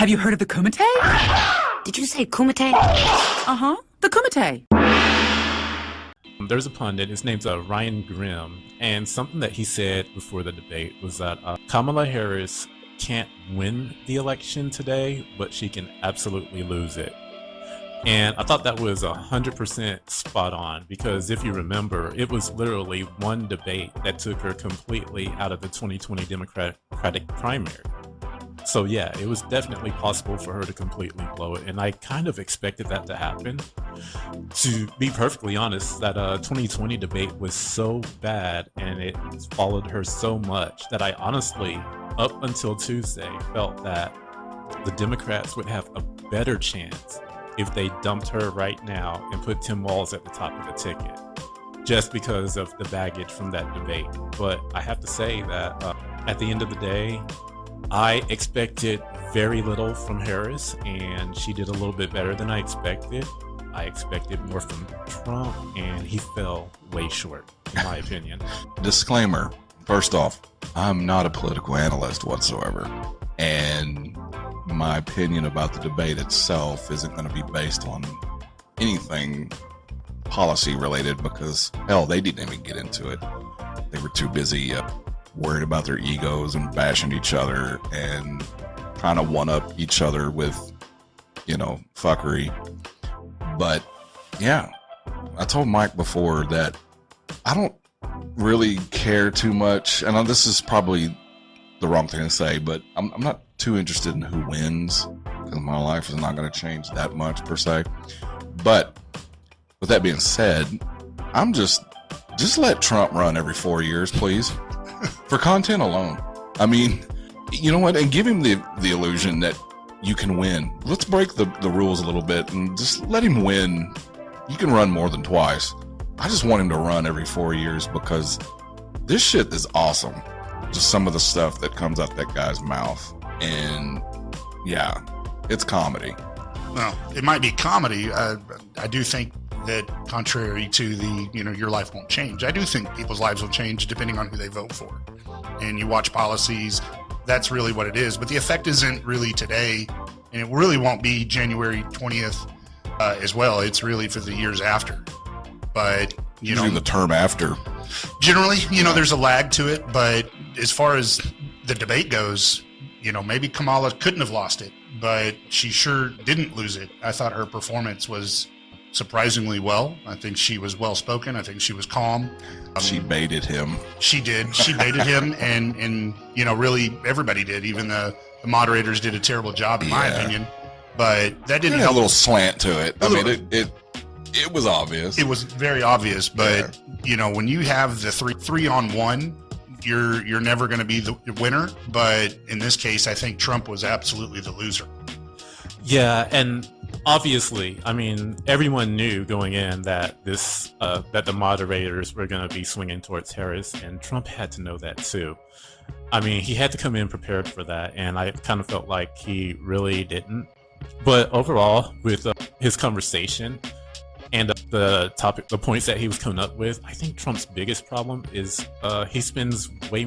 Have you heard of the Kumite? Did you say Kumite? Uh-huh, the Kumite. There's a pundit, his name's Ryan Grimm, and something that he said before the debate was that Kamala Harris can't win the election today, but she can absolutely lose it. And I thought that was 100% spot on, because if you remember, it was literally one debate that took her completely out of the 2020 Democratic primary. So yeah, it was definitely possible for her to completely blow it, and I kind of expected that to happen. To be perfectly honest, that 2020 debate was so bad and it followed her so much that I honestly, up until Tuesday, felt that the Democrats would have a better chance if they dumped her right now and put Tim Walz at the top of the ticket, just because of the baggage from that debate. But I have to say that at the end of the day, I expected very little from Harris, and she did a little bit better than I expected. I expected more from Trump, and he fell way short, in my opinion. Disclaimer, first off, I'm not a political analyst whatsoever, and my opinion about the debate itself isn't going to be based on anything policy related, because hell, they didn't even get into it. They were too busy worried about their egos and bashing each other and trying to one up each other with, fuckery. But yeah, I told Mike before that I don't really care too much, and this is probably the wrong thing to say, but I'm not too interested in who wins, because my life is not going to change that much per se. But with that being said, I'm just let Trump run every 4 years, please, for content alone. I mean, you know what? And give him the illusion that you can win. Let's break the rules a little bit and just let him win. You can run more than twice. I just want him to run every 4 years, because this shit is awesome. Just some of the stuff that comes out that guy's mouth. And yeah, it's comedy. Well, it might be comedy. I do think that, contrary to the, your life won't change, I do think people's lives will change depending on who they vote for. And you watch policies, that's really what it is. But the effect isn't really today, and it really won't be January 20th as well. It's really for the years after. But, usually the term after. Generally, there's a lag to it. But as far as the debate goes, maybe Kamala couldn't have lost it, but she sure didn't lose it. I thought her performance was surprisingly well. I think she was well-spoken. I think she was calm. She baited him. She did. She baited him, and really everybody did. Even the moderators did a terrible job, in my opinion. But that didn't help. A little slant to it. It was obvious. It was very obvious, but when you have the three on one, you're never going to be the winner. But in this case, I think Trump was absolutely the loser. Yeah, and obviously, I mean, everyone knew going in that that the moderators were going to be swinging towards Harris, and Trump had to know that too. I mean, he had to come in prepared for that, and I kind of felt like he really didn't. But overall, with his conversation and the points that he was coming up with, I think Trump's biggest problem is he spends way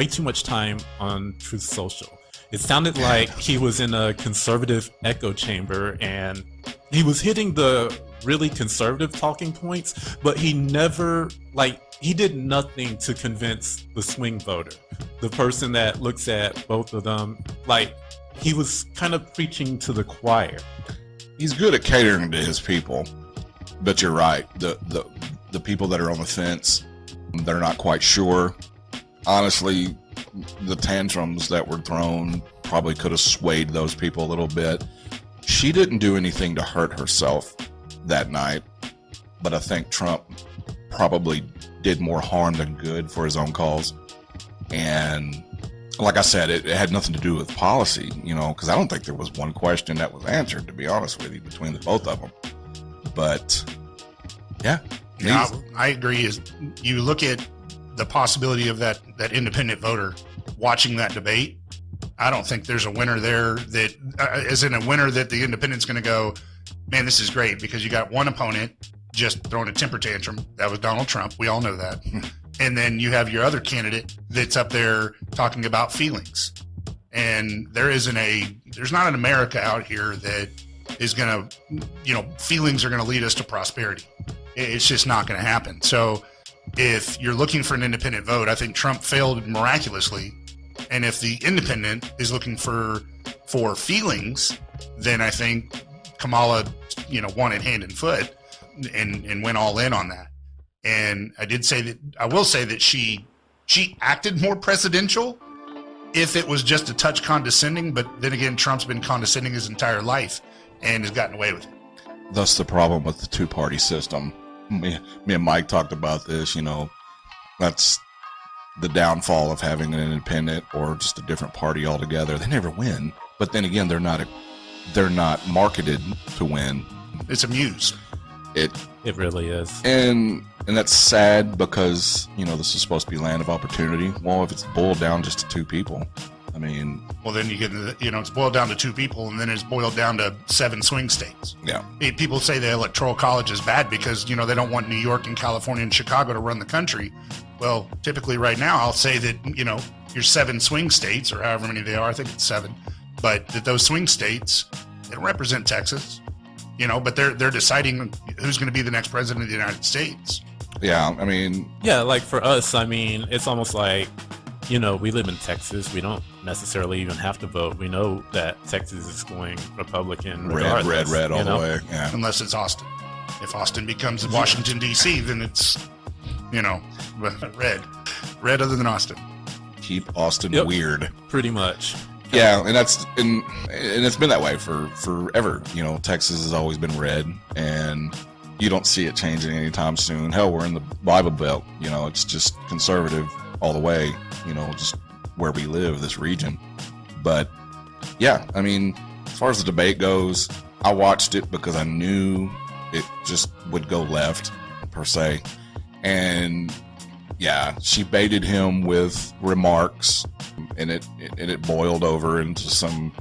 too much time on Truth Social. It sounded like he was in a conservative echo chamber, and he was hitting the really conservative talking points, but he did nothing to convince the swing voter, the person that looks at both of them. He was kind of preaching to the choir. He's good at catering to his people, but you're right. The people that are on the fence, they're not quite sure. Honestly, the tantrums that were thrown probably could have swayed those people a little bit. She didn't do anything to hurt herself that night, but I think Trump probably did more harm than good for his own cause. And like I said, it had nothing to do with policy, because I don't think there was one question that was answered, to be honest with you, between the both of them. But yeah, I agree. Is you look at the possibility of that independent voter watching that debate, I don't think there's a winner there that as in a winner that the independent's going to go, man, this is great, because you got one opponent just throwing a temper tantrum. That was Donald Trump. We all know that. And then you have your other candidate that's up there talking about feelings. And there's not an America out here that is going to, feelings are going to lead us to prosperity. It's just not going to happen. So if you're looking for an independent vote, I think Trump failed miraculously. And if the independent is looking for feelings, then I think Kamala, won it hand and foot and went all in on that. And I will say that she acted more presidential if it was just a touch condescending, but then again, Trump's been condescending his entire life and has gotten away with it. That's the problem with the two-party system. Me and Mike talked about this, that's the downfall of having an independent or just a different party altogether. They never win. But then again, they're not marketed to win. It's a muse. It really is. And that's sad because, this is supposed to be land of opportunity. Well, if it's boiled down just to two people, well, then you get, it's boiled down to two people, and then it's boiled down to 7 swing states. Yeah. People say the Electoral College is bad because, they don't want New York and California and Chicago to run the country. Well, typically right now, I'll say that, your 7 swing states, or however many they are, I think it's 7, but that those swing states, they don't represent Texas, but they're deciding who's going to be the next president of the United States. Yeah, yeah, like for us, it's almost like, we live in Texas. We don't necessarily even have to vote. We know that Texas is going Republican regardless. Red all the way. Yeah. Unless it's Austin. If Austin becomes Washington, D.C., then it's, red. Red other than Austin. Keep Austin weird. Pretty much. Yeah, and it's been that way for forever. Texas has always been red, and you don't see it changing anytime soon. Hell, we're in the Bible Belt. It's just conservative all the way, just where we live, this region. But yeah, as far as the debate goes, I watched it because I knew it just would go left, per se. And yeah, she baited him with remarks, and it boiled over into some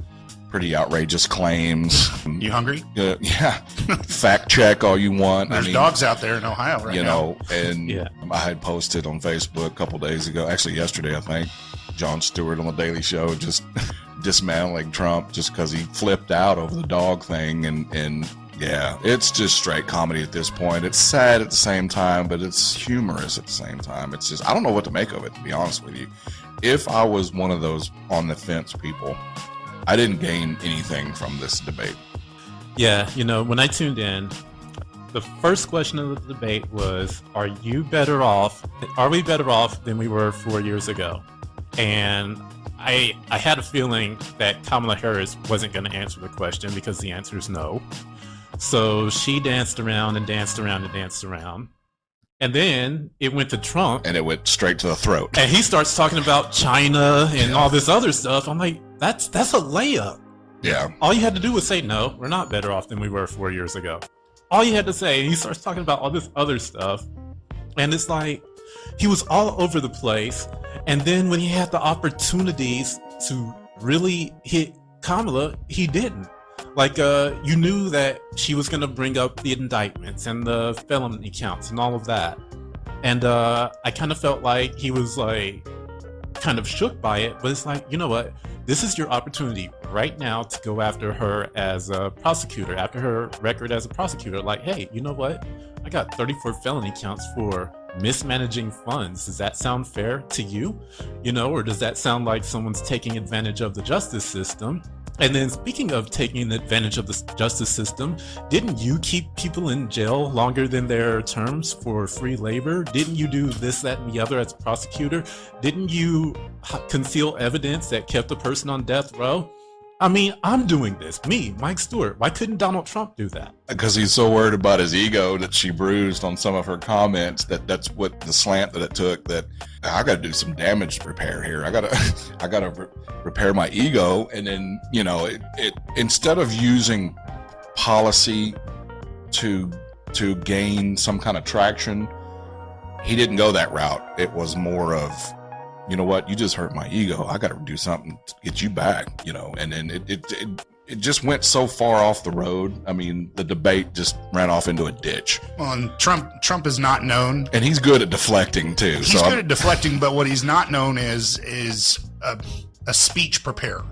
pretty outrageous claims. You hungry? Yeah. Fact check all you want. There's dogs out there in Ohio right now. And yeah. I had posted on Facebook a couple days ago, actually yesterday, I think, Jon Stewart on the Daily Show just dismantling Trump just because he flipped out over the dog thing. And yeah, it's just straight comedy at this point. It's sad at the same time, but it's humorous at the same time. It's just, I don't know what to make of it, to be honest with you. If I was one of those on the fence people, I didn't gain anything from this debate. Yeah, when I tuned in, the first question of the debate was, are we better off than we were 4 years ago? And I had a feeling that Kamala Harris wasn't going to answer the question because the answer is no. So she danced around and danced around and danced around. And then it went to Trump. And it went straight to the throat. And he starts talking about China and all this other stuff. I'm like, that's a layup. Yeah. All you had to do was say, no, we're not better off than we were 4 years ago. All you had to say, and he starts talking about all this other stuff. And it's like, he was all over the place. And then when he had the opportunities to really hit Kamala, he didn't. Like, you knew that she was going to bring up the indictments and the felony counts and all of that. And I kind of felt like he was like kind of shook by it, but it's like, you know what? This is your opportunity right now to go after her as a prosecutor, after her record as a prosecutor. Like, hey, you know what? I got 34 felony counts for mismanaging funds. Does that sound fair to you? Or does that sound like someone's taking advantage of the justice system? And then speaking of taking advantage of the justice system, didn't you keep people in jail longer than their terms for free labor? Didn't you do this, that, and the other as a prosecutor? Didn't you conceal evidence that kept a person on death row? I'm doing this. Me, Mike Stewart. Why couldn't Donald Trump do that? Because he's so worried about his ego that she bruised on some of her comments. That's what the slant that it took. That I got to do some damage repair here. I gotta repair my ego. And then it instead of using policy to gain some kind of traction, he didn't go that route. It was more of, you know what, you just hurt my ego. I got to do something to get you back, and then it just went so far off the road. The debate just ran off into a ditch. Well, and Trump is not known. And he's good at deflecting too. He's good at deflecting, but what he's not known is a speech preparer.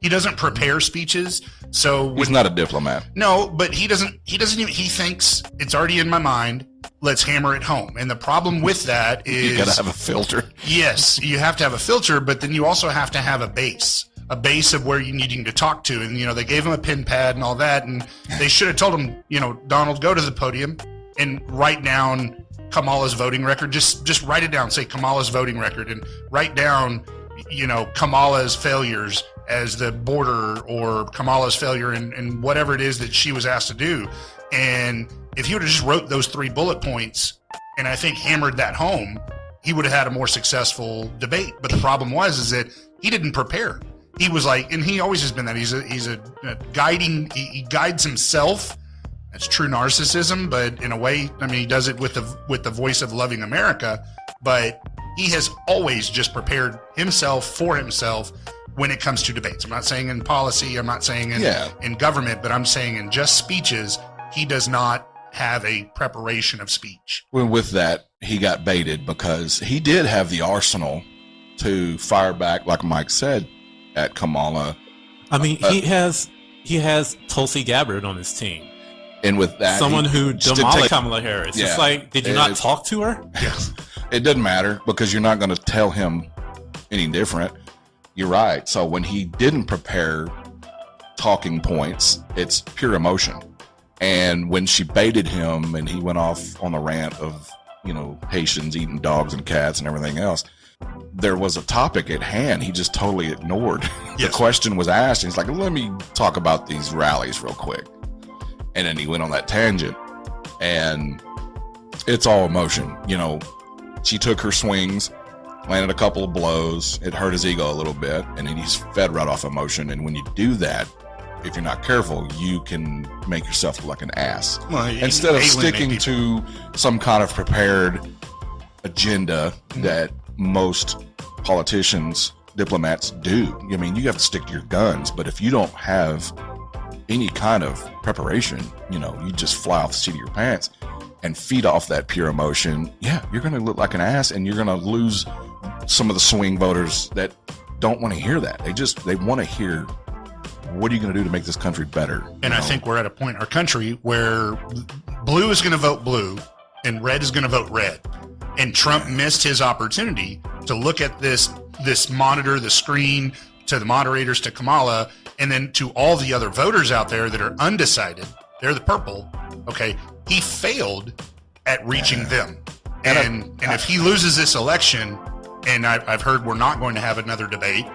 He doesn't prepare speeches. So He's not a diplomat. No, but he doesn't even, he thinks it's already in my mind. Let's hammer it home. And the problem with that is You gotta have a filter. yes, you have to have a filter, but then you also have to have a base of where you're needing to talk to. And, they gave him a pen pad and all that. And they should have told him, Donald, go to the podium and write down Kamala's voting record. Just write it down. Say Kamala's voting record and write down, Kamala's failures as the border, or Kamala's failure in whatever it is that she was asked to do. And if he would have just wrote those 3 bullet points and I think hammered that home, he would have had a more successful debate. But the problem is that he didn't prepare. He was like, and he always has been that. He's a guiding, he guides himself. That's true narcissism, but in a way, he does it with the voice of loving America. But he has always just prepared himself for himself when it comes to debates. I'm not saying in policy, I'm not saying in government, but I'm saying in just speeches, he does not have a preparation of speech. Well, with that, he got baited because he did have the arsenal to fire back, like Mike said, at Kamala. He has Tulsi Gabbard on his team. And with that, someone who demolished Kamala Harris. Yeah. It's like, did you not talk to her? Yes. It doesn't matter because you're not going to tell him any different. You're right. So when he didn't prepare talking points, it's pure emotion. And when she baited him and he went off on the rant of, Haitians eating dogs and cats and everything else, there was a topic at hand he just totally ignored. Yes. The question was asked and he's like, let me talk about these rallies real quick. And then he went on that tangent, and it's all emotion. She took her swings, landed a couple of blows. It hurt his ego a little bit, and then he's fed right off emotion. And when you do that, if you're not careful, you can make yourself look like an ass. Well, instead of alienate sticking people. to some kind of prepared agenda that most politicians, diplomats do. You have to stick to your guns. But if you don't have any kind of preparation, you just fly off the seat of your pants and feed off that pure emotion. Yeah, you're going to look like an ass, and you're going to lose some of the swing voters that don't want to hear that. They want to hear, what are you going to do to make this country better? And I think we're at a point in our country where blue is going to vote blue and red is going to vote red. And Trump missed his opportunity to look at this monitor, the screen, to the moderators, to Kamala, and then to all the other voters out there that are undecided. They're the purple. Okay. He failed at reaching them. And if he loses this election, and I've heard we're not going to have another debate,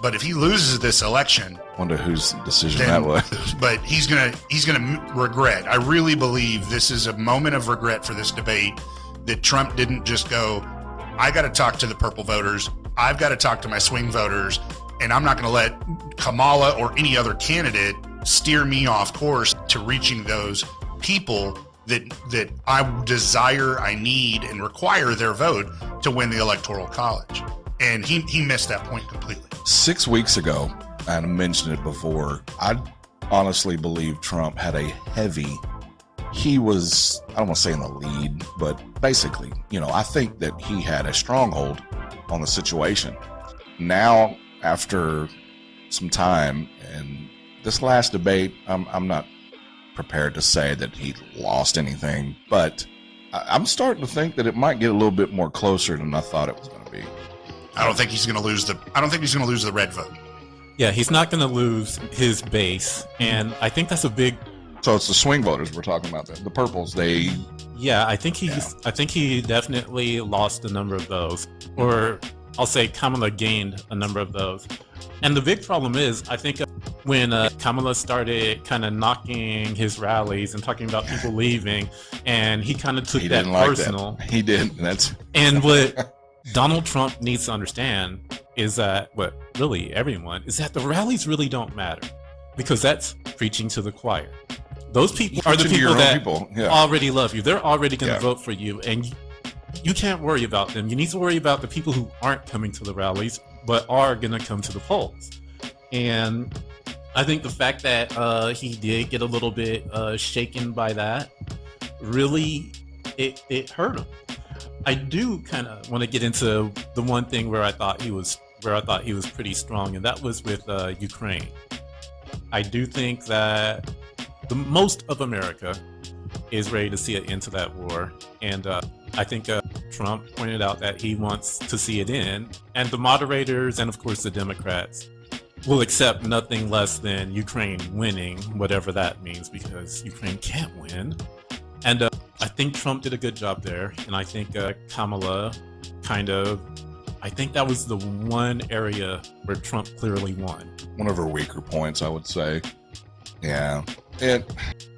but if he loses this election, wonder whose decision that was. But he's gonna regret. I really believe this is a moment of regret for this debate, that Trump didn't just go, I got to talk to the purple voters, I've got to talk to my swing voters, and I'm not going to let Kamala or any other candidate steer me off course to reaching those people that I desire, I need, and require their vote to win the Electoral College. And he missed that point completely. 6 weeks ago, I mentioned it before, I honestly believe Trump had a heavy, he was, I don't want to say in the lead, but basically, I think that he had a stronghold on the situation. Now, after some time, and this last debate, I'm not prepared to say that he lost anything, but I'm starting to think that it might get a little bit more closer than I thought it was going to be. I don't think he's going to lose the red vote. Yeah, he's not going to lose his base, and I think that's a big. So it's the swing voters we're talking about. The purples, they. Yeah, I think he definitely lost a number of those, or I'll say Kamala gained a number of those. And the big problem is, I think when Kamala started kind of knocking his rallies and talking about people leaving, and he kind of took that personal. He did. And what Donald Trump needs to understand is that, what really everyone, is that the rallies really don't matter, because that's preaching to the choir. Those people are the people that already love you. They're already going to vote for you, and you can't worry about them. You need to worry about the people who aren't coming to the rallies, but are going to come to the polls. And I think the fact that he did get a little bit shaken by that, really, it hurt him. I do kind of want to get into the one thing where I thought he was where I thought he was pretty strong, and that was with Ukraine. I do think that the most of America is ready to see an end to that war, and I think Trump pointed out that he wants to see it end, and the moderators and of course the Democrats will accept nothing less than Ukraine winning, whatever that means, because Ukraine can't win. And I think Trump did a good job there, and I think Kamala I think that was the one area where Trump clearly won. One of her weaker points, I would say. Yeah. And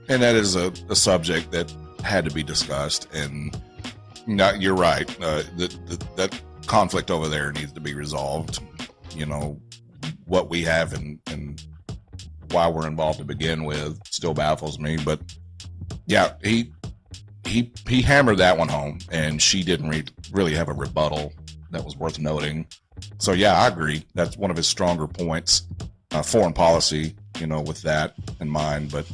that is a subject that had to be discussed. And you're right. That conflict over there needs to be resolved. You know, what we have and why we're involved to begin with still baffles me. But yeah, he hammered that one home, and she didn't really have a rebuttal that was worth noting. So yeah, I agree. That's one of his stronger points, foreign policy, you know, with that in mind. But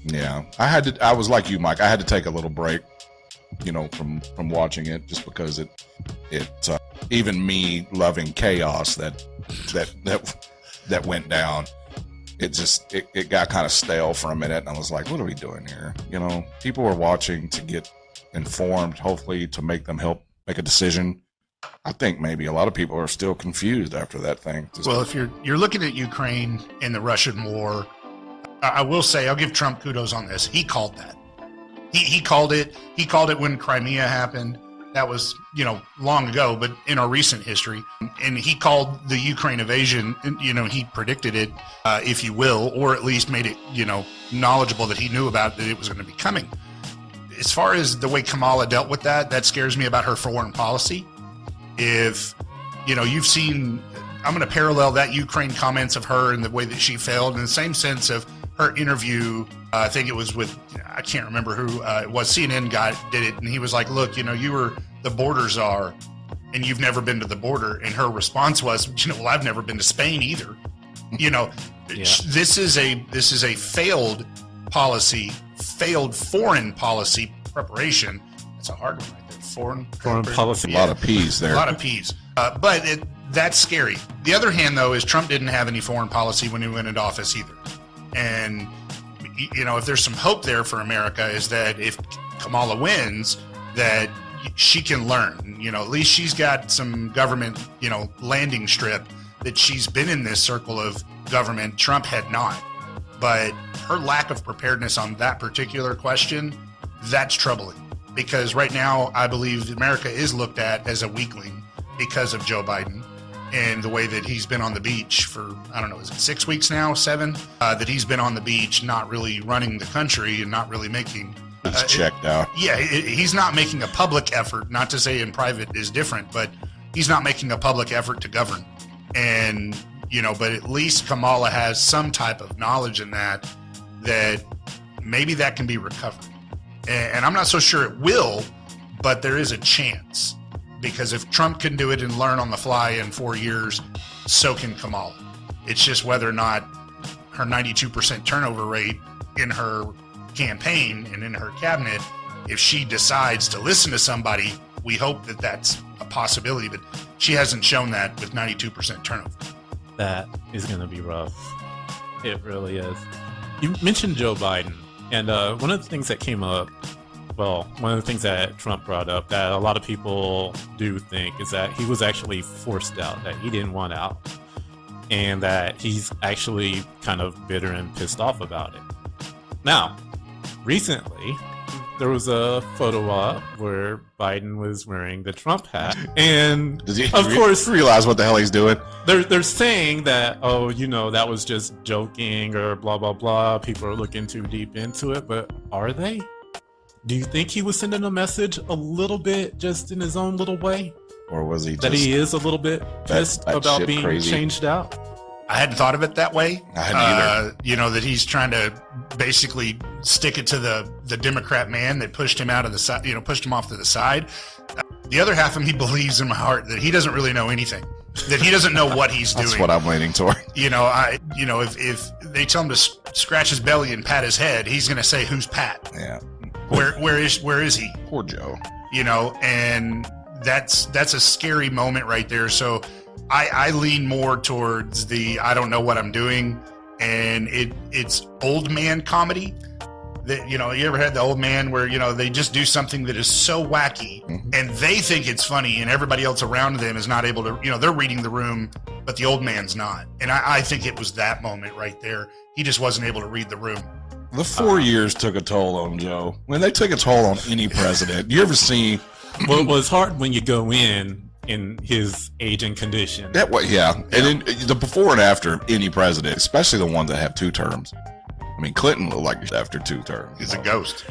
yeah, I was like you, Mike. I had to take a little break, you know, from watching it, just because it even me loving chaos that went down, it got kind of stale for a minute, and I was like, what are we doing here? You know, people are watching to get informed, hopefully to make them help make a decision. I think maybe a lot of people are still confused after that thing. Well, if you're looking at Ukraine and the Russian war, I will say I'll give Trump kudos on this. He called that. He called it. He called it when Crimea happened. That was, you know, long ago, but in our recent history. And he called the Ukraine invasion, you know, he predicted it, if you will, or at least made it, you know, knowledgeable that he knew about that it was going to be coming. As far as the way Kamala dealt with that scares me about her foreign policy. If, you know, you've seen, I'm going to parallel that Ukraine comments of her and the way that she failed in the same sense of her interview. I think it was with, I can't remember who it was, CNN guy did it. And he was like, look, you know, you were the border czar and you've never been to the border. And her response was, you know, well, I've never been to Spain either. You know, yeah. This is a failed policy, failed foreign policy preparation. That's a hard one right there. Foreign policy. Yeah. A lot of P's there. A lot of P's. But that's scary. The other hand, though, is Trump didn't have any foreign policy when he went into office either. And, you know, if there's some hope there for America is that if Kamala wins, that she can learn. You know, at least she's got some government, you know, landing strip that she's been in this circle of government. Trump had not. But her lack of preparedness on that particular question, that's troubling. Because right now, I believe America is looked at as a weakling because of Joe Biden and the way that he's been on the beach for, I don't know, is it 6 weeks now, 7? That he's been on the beach, not really running the country and not really making... He's checked out. Yeah, he's not making a public effort, not to say in private is different, but he's not making a public effort to govern. And, you know, but at least Kamala has some type of knowledge in that maybe that can be recovered. And I'm not so sure it will, but there is a chance. Because if Trump can do it and learn on the fly in 4 years, so can Kamala. It's just whether or not her 92% turnover rate in her campaign and in her cabinet, if she decides to listen to somebody, we hope that that's a possibility. But she hasn't shown that with 92% turnover. That is going to be rough. It really is. You mentioned Joe Biden. And one of the things that came up, well, one of the things that Trump brought up that a lot of people do think is that he was actually forced out, that he didn't want out, and that he's actually kind of bitter and pissed off about it. Now, recently, there was a photo op where Biden was wearing the Trump hat, and does he of course realize what the hell he's doing? They're saying that, oh, you know, that was just joking or blah blah blah. People are looking too deep into it, but are they? Do you think he was sending a message a little bit, just in his own little way, or was he just that he is a little bit pissed about being crazy? Changed out? I hadn't thought of it that way. I hadn't either. You know, that he's trying to basically stick it to the Democrat man that pushed him out of the side, you know, pushed him off to the side. The other half of me believes in my heart that he doesn't really know anything, that he doesn't know what he's doing. That's what I'm leaning toward. You know, if they tell him to scratch his belly and pat his head, he's going to say, "Who's Pat?" Yeah. Where is he? Poor Joe. You know, and that's a scary moment right there. So I lean more towards the I don't know what I'm doing, and it's old man comedy. That, you ever had the old man where they just do something that is so wacky, and they think it's funny, and everybody else around them is not able to. They're reading the room, but the old man's not. And I think it was that moment right there. He just wasn't able to read the room. The 4 years took a toll on Joe. When they took a toll on any president, you ever see? Well, it was hard when you go in his age and condition. That way, yeah. And then the before and after any president, especially the ones that have 2 terms. I mean, Clinton looked like after 2 terms. He's a ghost.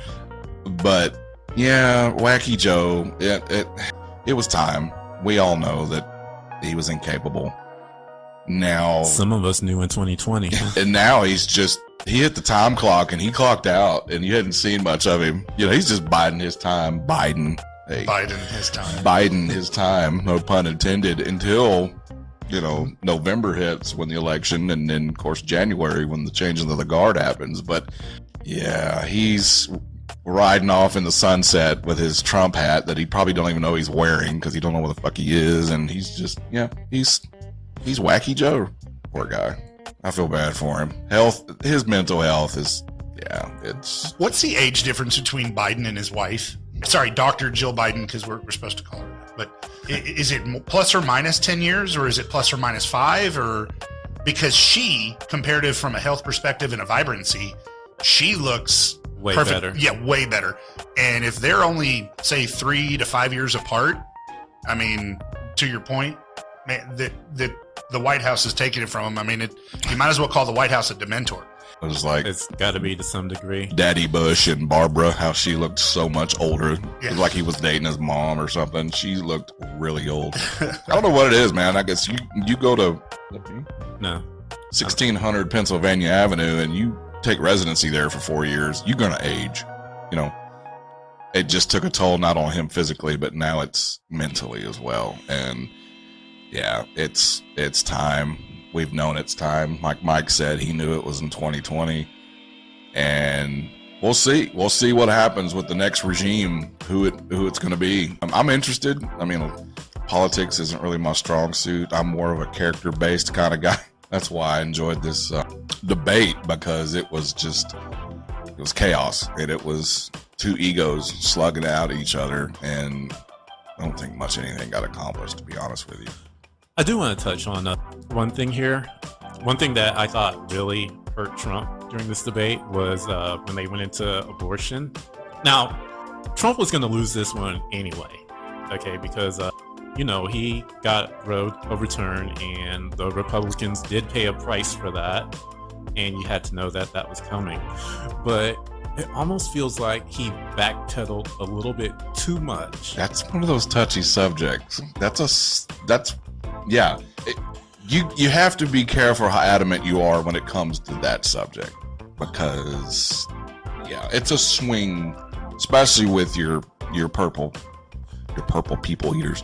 But yeah, Wacky Joe, it was time. We all know that he was incapable. Now, some of us knew in 2020. And now he hit the time clock and he clocked out, and you hadn't seen much of him. He's just biding his time. Biden his time, no pun intended, until November hits when the election, and then of course January when the changing of the guard happens. But yeah, he's riding off in the sunset with his Trump hat that he probably don't even know he's wearing because he don't know what the fuck he is, and he's just he's Wacky Joe. Poor guy. I feel bad for him. His mental health is it's. What's the age difference between Biden and his wife? Sorry, Dr. Jill Biden, because we're supposed to call her that. But is it plus or minus 10 years, or is it plus or minus 5? Or because she, comparative from a health perspective and a vibrancy, she looks way perfect. Better. Yeah, way better. And if they're only, say, 3 to 5 years apart, I mean, to your point, man, that the White House is taking it from him. I mean, you might as well call the White House a dementor. It was like it's got to be to some degree. Daddy Bush and Barbara, how she looked so much older. Yeah. It was like he was dating his mom or something. She looked really old. I don't know what it is, man. I guess you go to 1600 Pennsylvania Avenue and you take residency there for 4 years. You're gonna age. It just took a toll not on him physically, but now it's mentally as well. And yeah, it's time. We've known it's time. Like Mike said, he knew it was in 2020. And we'll see. We'll see what happens with the next regime, who it's going to be. I'm interested. I mean, politics isn't really my strong suit. I'm more of a character-based kind of guy. That's why I enjoyed this debate, because it was chaos. And it was 2 egos slugging out at each other. And I don't think much anything got accomplished, to be honest with you. I do want to touch on one thing here. One thing that I thought really hurt Trump during this debate was when they went into abortion. Now, Trump was going to lose this one anyway, okay, because, he got Roe overturned, and the Republicans did pay a price for that, and you had to know that was coming. But it almost feels like he backpedaled a little bit too much. That's one of those touchy subjects. Yeah, you have to be careful how adamant you are when it comes to that subject, because it's a swing, especially with your purple people eaters.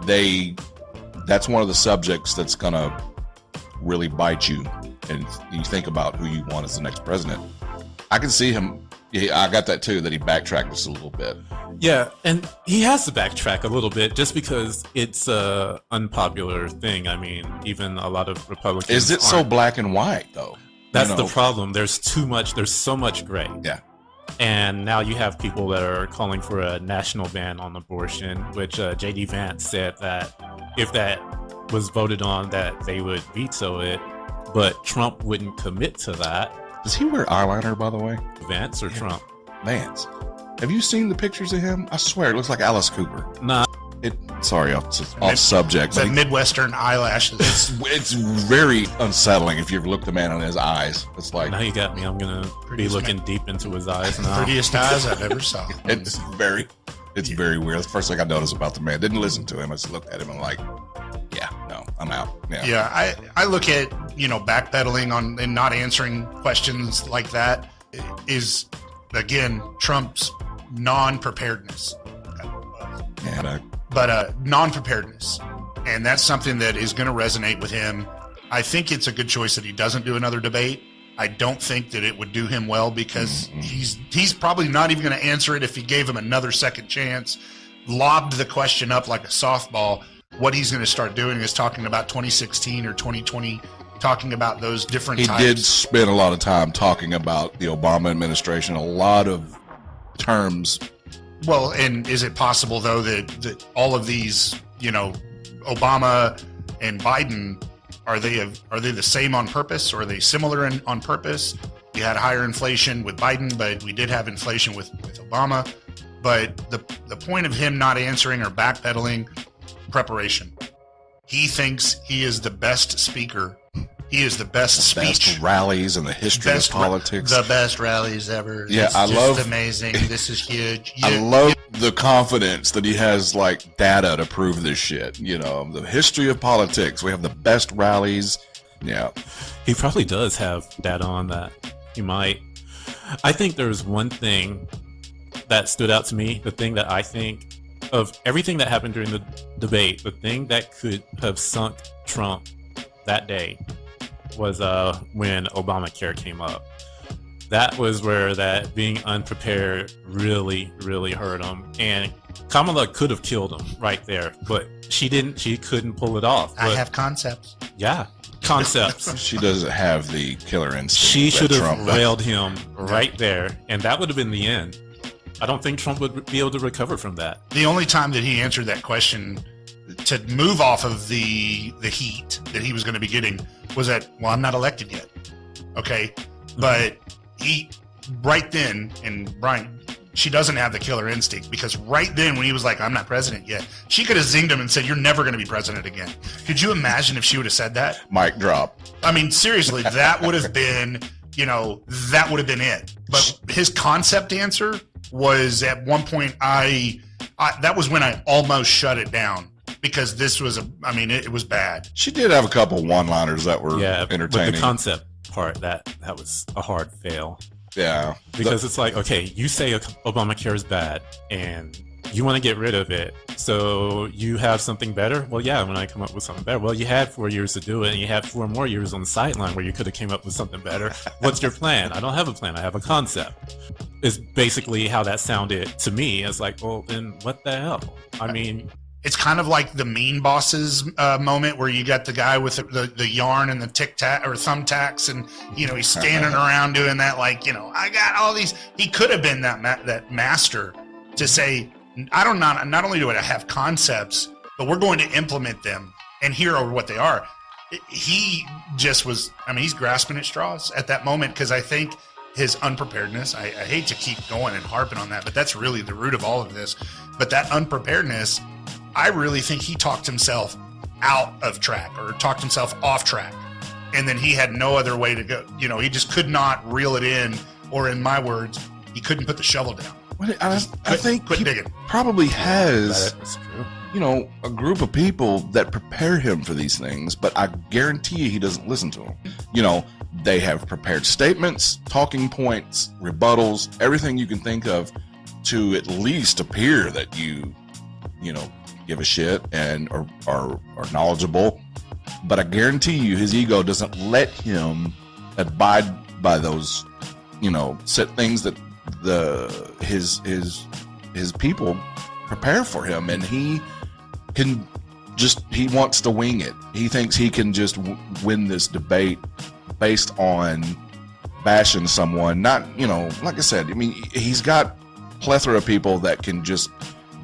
That's one of the subjects that's gonna really bite you, and you think about who you want as the next president. I can see him. Yeah, I got that too, that he backtracked just a little bit. Yeah, and he has to backtrack a little bit just because it's a unpopular thing. I mean, even a lot of Republicans. Is it so black and white though? That's the problem. There's so much gray. Yeah. And now you have people that are calling for a national ban on abortion, which J.D. Vance said that if that was voted on, that they would veto it, but Trump wouldn't commit to that. Does he wear eyeliner, by the way? Vance or Trump? Vance. Have you seen the pictures of him? I swear, it looks like Alice Cooper. Nah. Sorry, off subject. It's Midwestern eyelashes. It's very unsettling if you've looked the man in his eyes. It's like, now you got me. I'm gonna be looking deep into his eyes now. Prettiest eyes I've ever saw. It's very weird. That's the first thing I noticed about the man. Didn't listen to him. I just looked at him and like, yeah, no, I'm out. Yeah, I look at backpedaling on and not answering questions like that is, again, Trump's non-preparedness. Non-preparedness. And that's something that is going to resonate with him. I think it's a good choice that he doesn't do another debate. I don't think that it would do him well, because he's probably not even going to answer it if he gave him another second chance, lobbed the question up like a softball. what he's going to start doing is talking about 2016 or 2020, talking about those different He types. did spend a lot of time talking about the Obama administration, a lot of terms. Well, and is it possible though that all of these, Obama and Biden, are they the same on purpose, or are they similar on purpose? We had higher inflation with Biden, but we did have inflation with Obama. But the point of him not answering or backpedaling, preparation. He thinks he is the best speaker. He is the best speech. Best rallies in the history of politics. The best rallies ever. Yeah, It's I just love- amazing. This is huge. I love the confidence that he has, like, data to prove this shit. The history of politics. We have the best rallies. Yeah. He probably does have data on that. He might. I think there's one thing that stood out to me. The thing that I think of everything that happened during the debate, the thing that could have sunk Trump that day was when Obamacare came up. That was where that being unprepared really, really hurt him. And Kamala could have killed him right there, but she didn't. She couldn't pull it off. I But have concepts. yeah, concepts. She doesn't have the killer instinct. She that should have Trump does. railed him right there, and that would have been the end. I don't think Trump would be able to recover from that. The only time that he answered that question to move off of the heat that he was going to be getting was well, I'm not elected yet. Okay. But he, right then, and Brian, she doesn't have the killer instinct, because right then when he was like, I'm not president yet, she could have zinged him and said, you're never going to be president again. Could you imagine if she would have said that? Mic drop. I mean, seriously, that would have been, that would have been it. But his concept answer was, at one point, that was when I almost shut it down, because this was it was bad. She did have a couple one-liners that were But entertaining. the concept part, that was a hard fail. Yeah. Because it's like, okay, you say Obamacare is bad and you want to get rid of it, so you have something better? Well, yeah, when I come up with something better. Well, you had 4 years to do it, and you had 4 more years on the sideline where you could have came up with something better. What's your plan? I don't have a plan. I have a concept. Is basically how that sounded to me. It's like, well, then what the hell? I mean, It's kind of like the Mean Bosses moment, where you got the guy with the yarn and the tic tac or thumbtacks, and he's standing around doing that, like, I got all these. He could have been that master to say, not only do I have concepts, but we're going to implement them, and here are what they are. He just was. He's grasping at straws at that moment, because I think his unpreparedness. I hate to keep going and harping on that, but that's really the root of all of this. But that unpreparedness, I really think he talked himself out of track, or talked himself off track. And then he had no other way to go. He just could not reel it in, or in my words, he couldn't put the shovel down. I think quit he digging. probably has, that's true. a group of people that prepare him for these things, but I guarantee you he doesn't listen to them. They have prepared statements, talking points, rebuttals, everything you can think of to at least appear that you give a shit and are knowledgeable. But I guarantee you his ego doesn't let him abide by those, set things that his people prepare for him, and he wants to wing it. He thinks he can just win this debate based on bashing someone. Not, like I said, he's got plethora of people that can just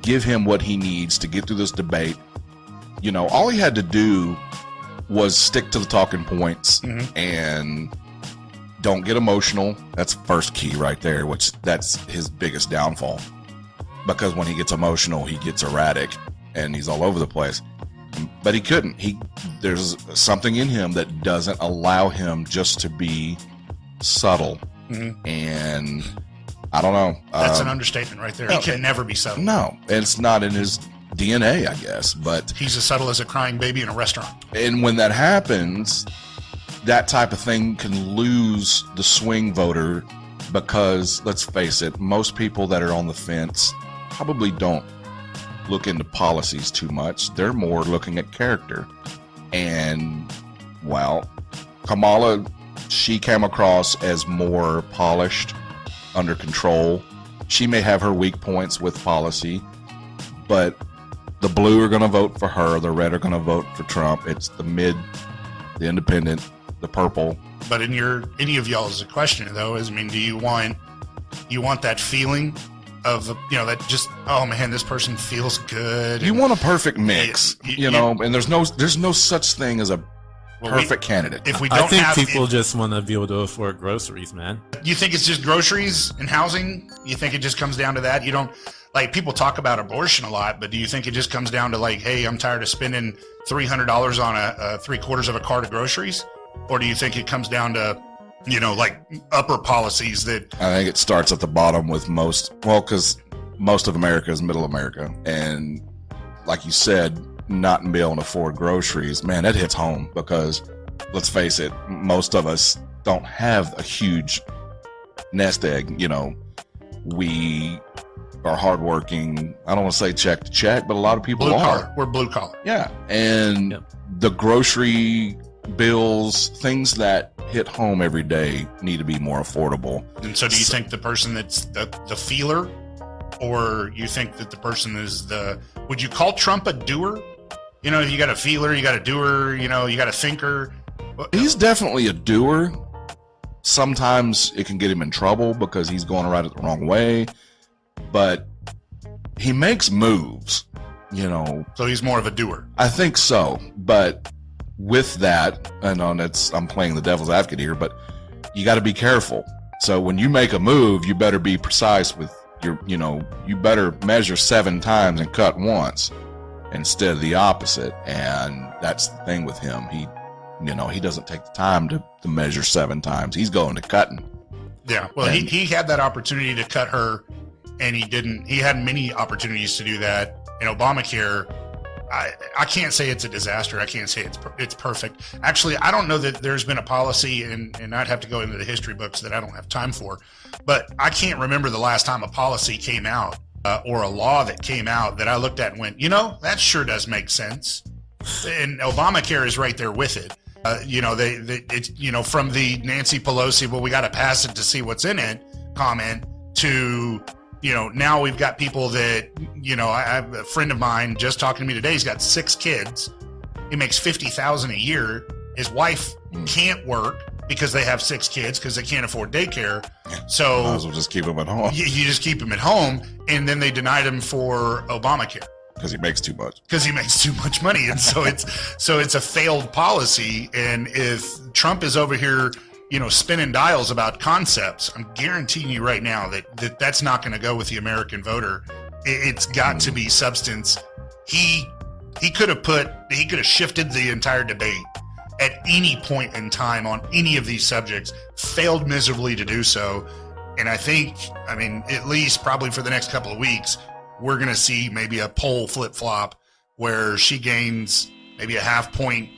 give him what he needs to get through this debate. All he had to do was stick to the talking points and don't get emotional. That's first key right there, which that's his biggest downfall. Because when he gets emotional, he gets erratic and he's all over the place. But he couldn't. There's something in him that doesn't allow him just to be subtle. And I don't know. That's an understatement right there. He can never be subtle. No, it's not in his DNA, I guess. But He's as subtle as a crying baby in a restaurant. and when that happens, that type of thing can lose the swing voter, because let's face it, most people that are on the fence probably don't look into policies too much. They're more looking at character. And, well, Kamala, she came across as more polished, under control. She may have her weak points with policy, but The blue are going to vote for her. The red are going to vote for Trump. It's the mid, the independent, the purple. But in any of y'all's question though is, I mean, do you want that feeling of, that just, oh man, this person feels good. You want a perfect mix, and there's no such thing as a perfect candidate. If we don't I think have people just want to be able to afford groceries, man. You think it's just groceries and housing? You think it just comes down to that? You don't, like, people talk about abortion a lot, but do you think it just comes down to like, hey, I'm tired of spending $300 on a 3/4 of a cart of groceries? Or do you think it comes down to, like upper policies that? I think it starts at the bottom with because most of America is middle America. And like you said, not being able to afford groceries, man, that hits home because let's face it, most of us don't have a huge nest egg. We are hardworking. I don't want to say check to check, but a lot of people are. We're blue collar. Yeah. And the grocery bills, things that hit home every day need to be more affordable. And so do you think the person that's the feeler, or you think that the person is would you call Trump a doer? You got a feeler, you got a doer, you got a thinker. He's definitely a doer. Sometimes it can get him in trouble because he's going about it the wrong way, but he makes moves, So he's more of a doer. I think so, but with that, I'm playing the devil's advocate here, but you got to be careful. So when you make a move, you better be precise with you better measure 7 times and cut once instead of the opposite. And that's the thing with him. He doesn't take the time to measure 7 times. He's going to cutting. Yeah. Well, he had that opportunity to cut her, and he didn't. He had many opportunities to do that. In Obamacare, I can't say it's a disaster. I can't say it's perfect. Actually, I don't know that there's been a policy, and I'd have to go into the history books that I don't have time for, but I can't remember the last time a policy came out or a law that came out that I looked at and went, that sure does make sense. And Obamacare is right there with it. It's from the Nancy Pelosi, well, we got to pass it to see what's in it comment to, now we've got people that, I have a friend of mine just talking to me today. He's got 6 kids. He makes $50,000 a year. His wife can't work because they have 6 kids because they can't afford daycare. So might as well just keep him at home. You just keep him at home, and then they denied him for Obamacare. Because he makes too much. Because he makes too much money, and so it's a failed policy. And if Trump is over here, spinning dials about concepts, I'm guaranteeing you right now that's not going to go with the American voter. It's got to be substance. He could have shifted the entire debate at any point in time on any of these subjects, failed miserably to do so. And I think, at least probably for the next couple of weeks, we're going to see maybe a poll flip-flop where she gains maybe a half point,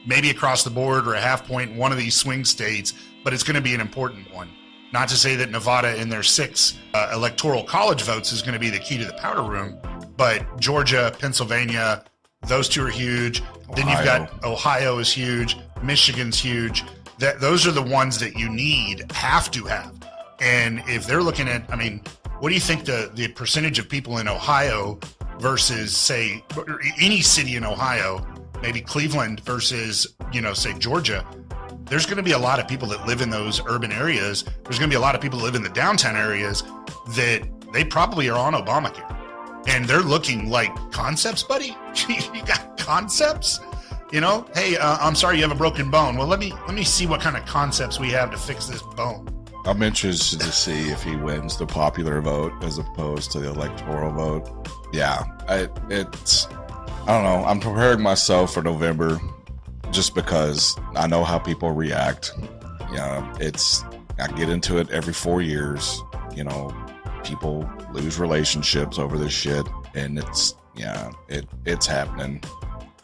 maybe across the board, or a half point in one of these swing states, but it's going to be an important one. Not to say that Nevada in their 6 electoral college votes is going to be the key to the powder room, but Georgia, Pennsylvania, those 2 are huge. Then you've got Ohio is huge. Michigan's huge. Those are the ones that you have to have. And if they're looking at, what do you think the percentage of people in Ohio versus, say, any city in Ohio, maybe Cleveland versus, say, Georgia? There's going to be a lot of people that live in those urban areas. There's going to be a lot of people that live in the downtown areas that they probably are on Obamacare. And they're looking like, concepts, buddy? You got concepts? Hey, I'm sorry you have a broken bone. Well, let me see what kind of concepts we have to fix this bone. I'm interested to see if he wins the popular vote as opposed to the electoral vote. Yeah, I don't know. I'm preparing myself for November just because I know how people react. I get into it every 4 years. People lose relationships over this shit, and it's happening,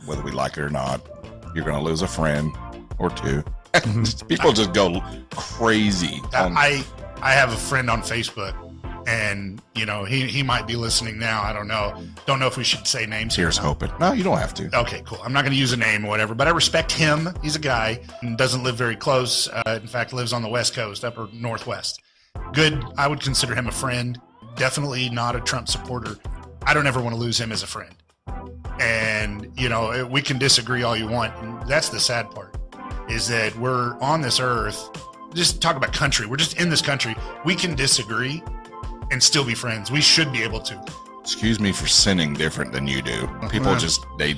whether we like it or not. You're gonna lose a friend or 2. People just go crazy. I have a friend on Facebook, and he might be listening now. I don't know if we should say names. Here's hoping. No, you don't have to. Okay, cool. I'm not going to use a name or whatever, but I respect him. He's a guy and doesn't live very close. In fact, lives on the West Coast, upper Northwest. Good. I would consider him a friend. Definitely not a Trump supporter. I don't ever want to lose him as a friend. And, we can disagree all you want. And that's the sad part, is that we're on this earth. Just talk about country. We're just in this country. We can disagree and still be friends. We should be able to. Excuse me for sinning different than you do. People just, they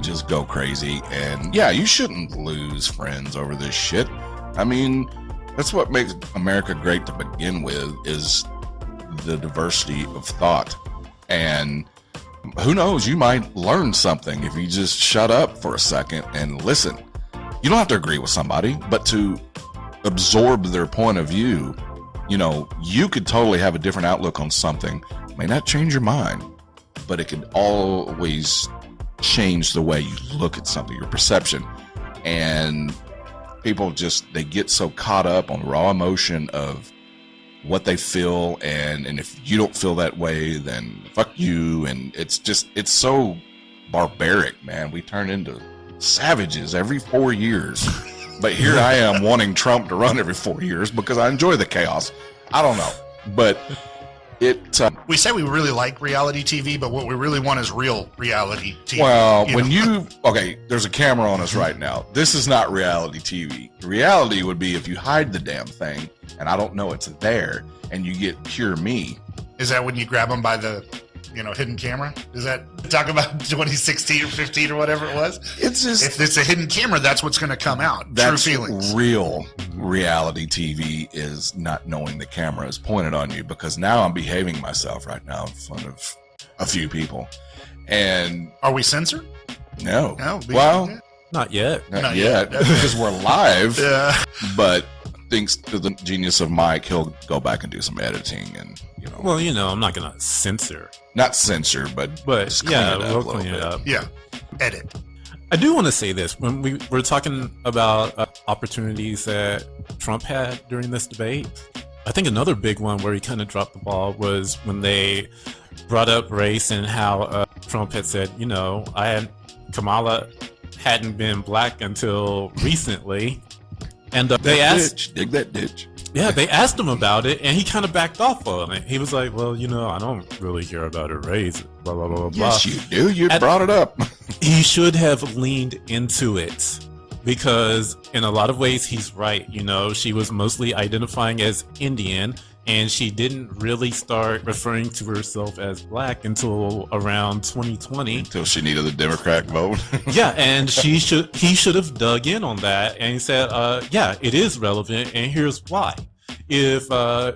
just go crazy. And yeah, you shouldn't lose friends over this shit. I mean, that's what makes America great to begin with, is the diversity of thought. And who knows, you might learn something if you just shut up for a second and listen. You don't have to agree with somebody, but to absorb their point of view, you could totally have a different outlook on something. It may not change your mind, but it could always change the way you look at something, your perception. And people they get so caught up on raw emotion of what they feel, and if you don't feel that way, then fuck you. And it's so barbaric, man. We turn into savages every 4 years. But here I am wanting Trump to run every 4 years because I enjoy the chaos. I don't know, but we say we really like reality TV, but what we really want is real reality TV. Well, there's a camera on us right now. This is not reality TV. Reality would be if you hide the damn thing and I don't know it's there, and you get pure me. Is that when you grab them by the hidden camera? Is that talk about 2016 or 15 or whatever it was? It's just, if it's a hidden camera, that's what's going to come out. That's true feelings. Real reality TV is not knowing the camera is pointed on you, because now I'm behaving myself right now in front of a few people. And are we censored? No. Not yet. Not yet. Because we're live. Yeah. But thanks to the genius of Mike, he'll go back and do some editing and. Well, I'm not gonna censor. Not censor, but yeah, we'll clean it up. Yeah, edit. I do want to say this when we were talking about opportunities that Trump had during this debate. I think another big one where he kind of dropped the ball was when they brought up race and how Trump had said, Kamala hadn't been black until recently, and they asked, dig that ditch. Yeah, they asked him about it, and he kind of backed off on it. He was like, well, I don't really care about her race, blah, blah, blah, blah. Yes, you do. You brought it up. He should have leaned into it, because in a lot of ways, he's right. She was mostly identifying as Indian, and she didn't really start referring to herself as black until around 2020. Until she needed the Democrat vote. Yeah, and he should have dug in on that, and he said, yeah, it is relevant, and here's why. If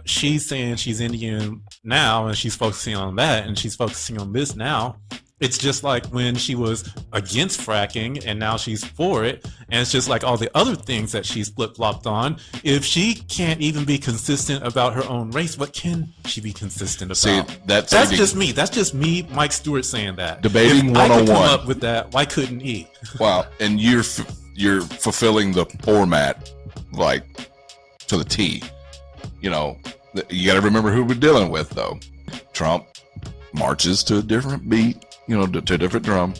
she's saying she's Indian now, and she's focusing on that, and she's focusing on this now, it's just like when she was against fracking and now she's for it. And it's just like all the other things that she's flip-flopped on. If she can't even be consistent about her own race, what can she be consistent about? See, that's just me. That's just me, Mike Stewart, saying that. Debating if 101. I could come up with that, why couldn't he? Wow. And you're fulfilling the format, like, to the T. You got to remember who we're dealing with, though. Trump marches to a different beat. To a different drum,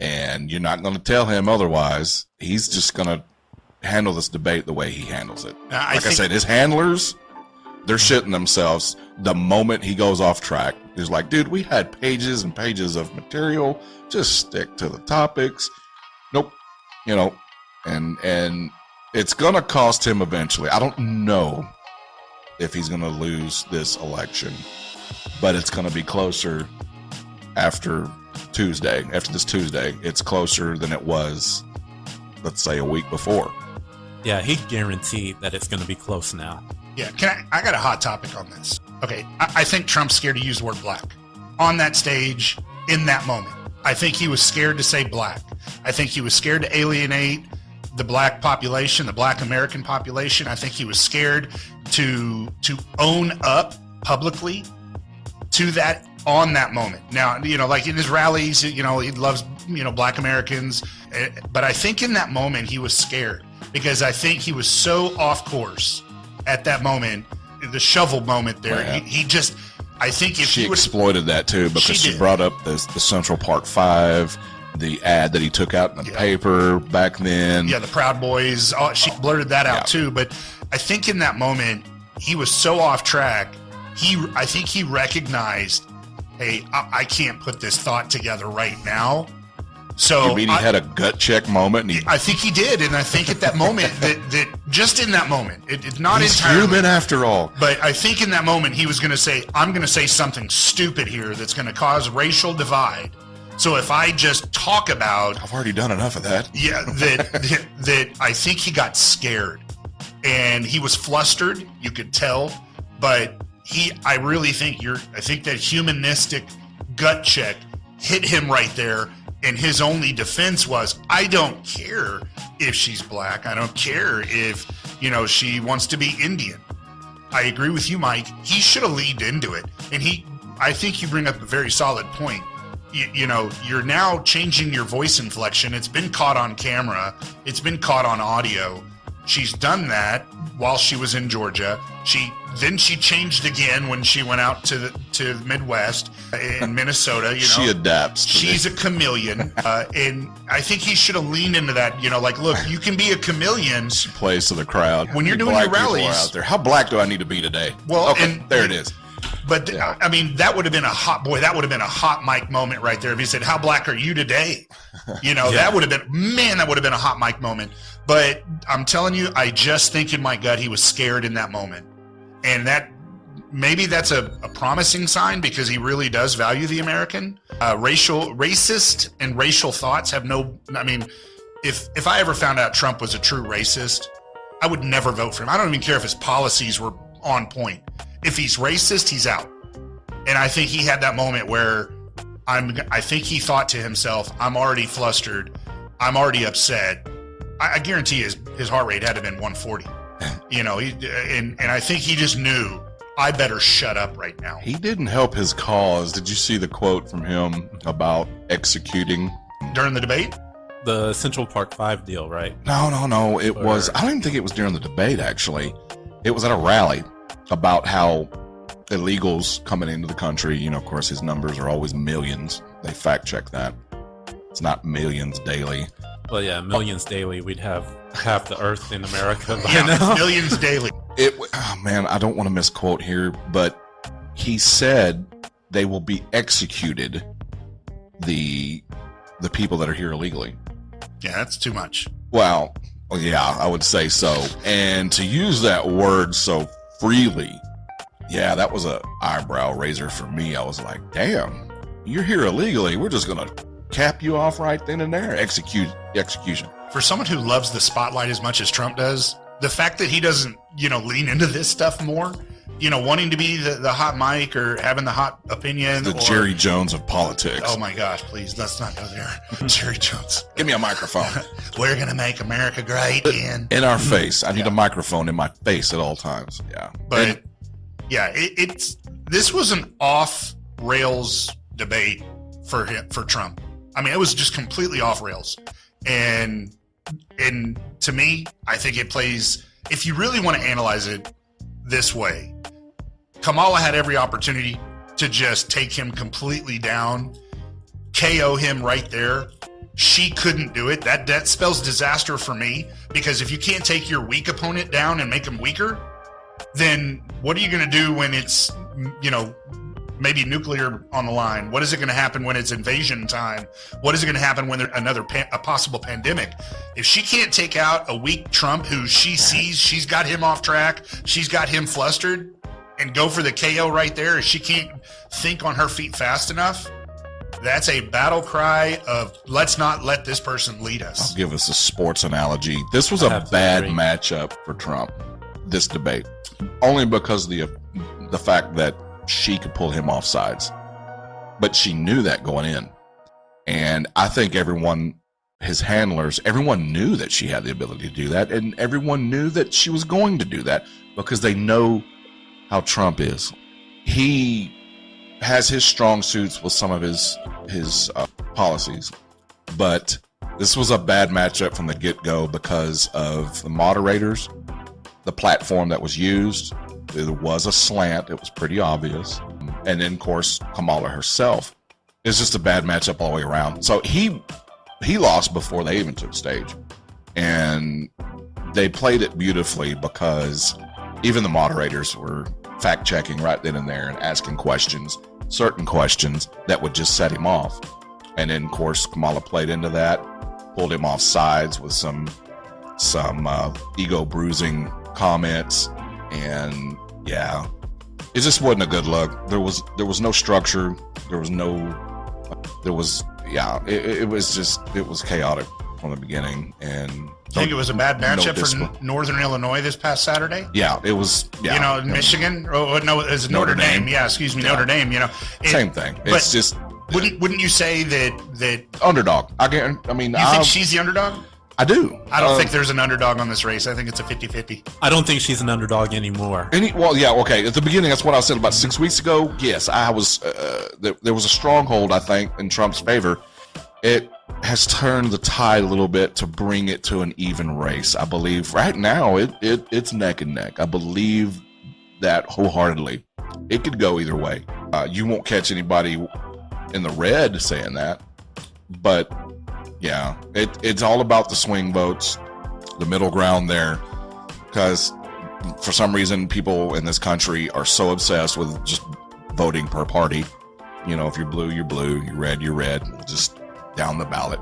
and you're not going to tell him otherwise. He's just going to handle this debate the way he handles it. I said, his handlers, they're shitting themselves the moment he goes off track. He's like, dude, we had pages and pages of material. Just stick to the topics. Nope. And it's going to cost him eventually. I don't know if he's going to lose this election, but it's going to be closer after this Tuesday. It's closer than it was, let's say, a week before. Yeah, he guaranteed that it's going to be close now. Yeah, I got a hot topic on this. Okay, I think Trump's scared to use the word black on that stage in that moment. I think he was scared to say black. I think he was scared to alienate the black population, the black American population. I think he was scared to own up publicly to that on that moment. Now, like in his rallies, he loves, black Americans. But I think in that moment he was scared, because I think he was so off course at that moment, the shovel moment there. Yeah. I think if she exploited that too, because she brought up the Central Park 5, the ad that he took out in the paper back then. Yeah, the Proud Boys. She blurted that out too. But I think in that moment he was so off track. I think he recognized, hey, I can't put this thought together right now. So You mean he had a gut check moment? And I think he did, and I think at that moment, that just in that moment, it's not he's entirely human after all. but I think in that moment he was going to say, I'm going to say something stupid here that's going to cause racial divide. So if I just talk about, I've already done enough of that. yeah, that I think he got scared and he was flustered. You could tell, but I really think I think that humanistic gut check hit him right there. And his only defense was, I don't care if she's black. I don't care if, she wants to be Indian. I agree with you, Mike. He should have leaned into it. And I think you bring up a very solid point. You're now changing your voice inflection. It's been caught on camera. It's been caught on audio. She's done that while she was in Georgia. Then she changed again when she went out to the Midwest in Minnesota. She adapts. She's a chameleon, and I think he should have leaned into that. Look, you can be a chameleon. She plays to the crowd. When you're doing Black your people are rallies. out there. How black do I need to be today? Well, okay, and there it is. But Yeah. I mean, that would have been that would have been a hot mic moment right there. If he said, "How black are you today?" That would have been a hot mic moment. But I'm telling you, I just think in my gut he was scared in that moment, and maybe that's a promising sign because he really does value the American. Racist and racial thoughts have no. I mean, if I ever found out Trump was a true racist, I would never vote for him. I don't even care if his policies were on point. If he's racist, he's out. And I think he had that moment where I think he thought to himself, I'm already flustered. I'm already upset. I guarantee his heart rate had to have been 140. And I think he just knew, I better shut up right now. He didn't help his cause. Did you see the quote from him about executing? During the debate? The Central Park 5 deal, right? No. It was, I don't even think it was during the debate, actually. It was at a rally about how illegals coming into the country, of course, his numbers are always millions. They fact check that. It's not millions daily. Well, yeah, millions daily. We'd have half the earth in America by Yeah, now. millions daily. I don't want to misquote here, but he said they will be executed, the people that are here illegally. Yeah, that's too much. Well, yeah, I would say so. And to use that word so freely, yeah, that was a eyebrow raiser for me. I was like, damn, you're here illegally. We're just going to cap you off right then and there. Execution. For someone who loves the spotlight as much as Trump does, the fact that he doesn't, lean into this stuff more, wanting to be the hot mic or having the hot opinion. The Jerry Jones of politics. Oh my gosh, please, let's not go there. Jerry Jones. Give me a microphone. We're going to make America great again. In our face. I need a microphone in my face at all times. Yeah. But this was an off rails debate for Trump. I mean, it was just completely off rails. And to me, I think it plays, if you really want to analyze it this way, Kamala had every opportunity to just take him completely down, KO him right there. She couldn't do it. That spells disaster for me, because if you can't take your weak opponent down and make him weaker, then what are you going to do when it's, maybe nuclear on the line? What is it going to happen when it's invasion time? What is it going to happen when there's a possible pandemic? If she can't take out a weak Trump who she sees she's got him off track, she's got him flustered, and go for the KO right there, if she can't think on her feet fast enough, that's a battle cry of, let's not let this person lead us. I'll give us a sports analogy. This was a bad matchup for Trump, this debate, only because of the fact that she could pull him off sides, but she knew that going in. And I think everyone, his handlers, everyone knew that she had the ability to do that. And everyone knew that she was going to do that because they know how Trump is. He has his strong suits with some of his policies, but this was a bad matchup from the get-go because of the moderators, the platform that was used. There was a slant. It was pretty obvious. And then, of course, Kamala herself. It's just a bad matchup all the way around. So he lost before they even took stage. And they played it beautifully because even the moderators were fact-checking right then and there and asking questions. certain questions that would just set him off. And then, of course, Kamala played into that, pulled him off sides with some ego bruising comments, and yeah, it just wasn't a good look. There was no structure. It was chaotic from the beginning. And I think it was a bad matchup for Northern Illinois this past Saturday. Yeah, it was. Yeah, you know, Michigan. Oh no, it was Notre Dame. Yeah, excuse me, Notre Dame. You know, same thing. It's just. Wouldn't you say that underdog? You think she's the underdog? I do. I don't think there's an underdog on this race. I think it's a 50-50. I don't think she's an underdog anymore. Well, yeah, okay. At the beginning, that's what I said about 6 weeks ago. Yes, I was. There was a stronghold, I think, in Trump's favor. It has turned the tide a little bit to bring it to an even race. I believe right now it's neck and neck. I believe that wholeheartedly. It could go either way. You won't catch anybody in the red saying that, but yeah, it's all about the swing votes, the middle ground there, because for some reason people in this country are so obsessed with just voting per party. You know, if you're blue, you're blue, you're red, just down the ballot.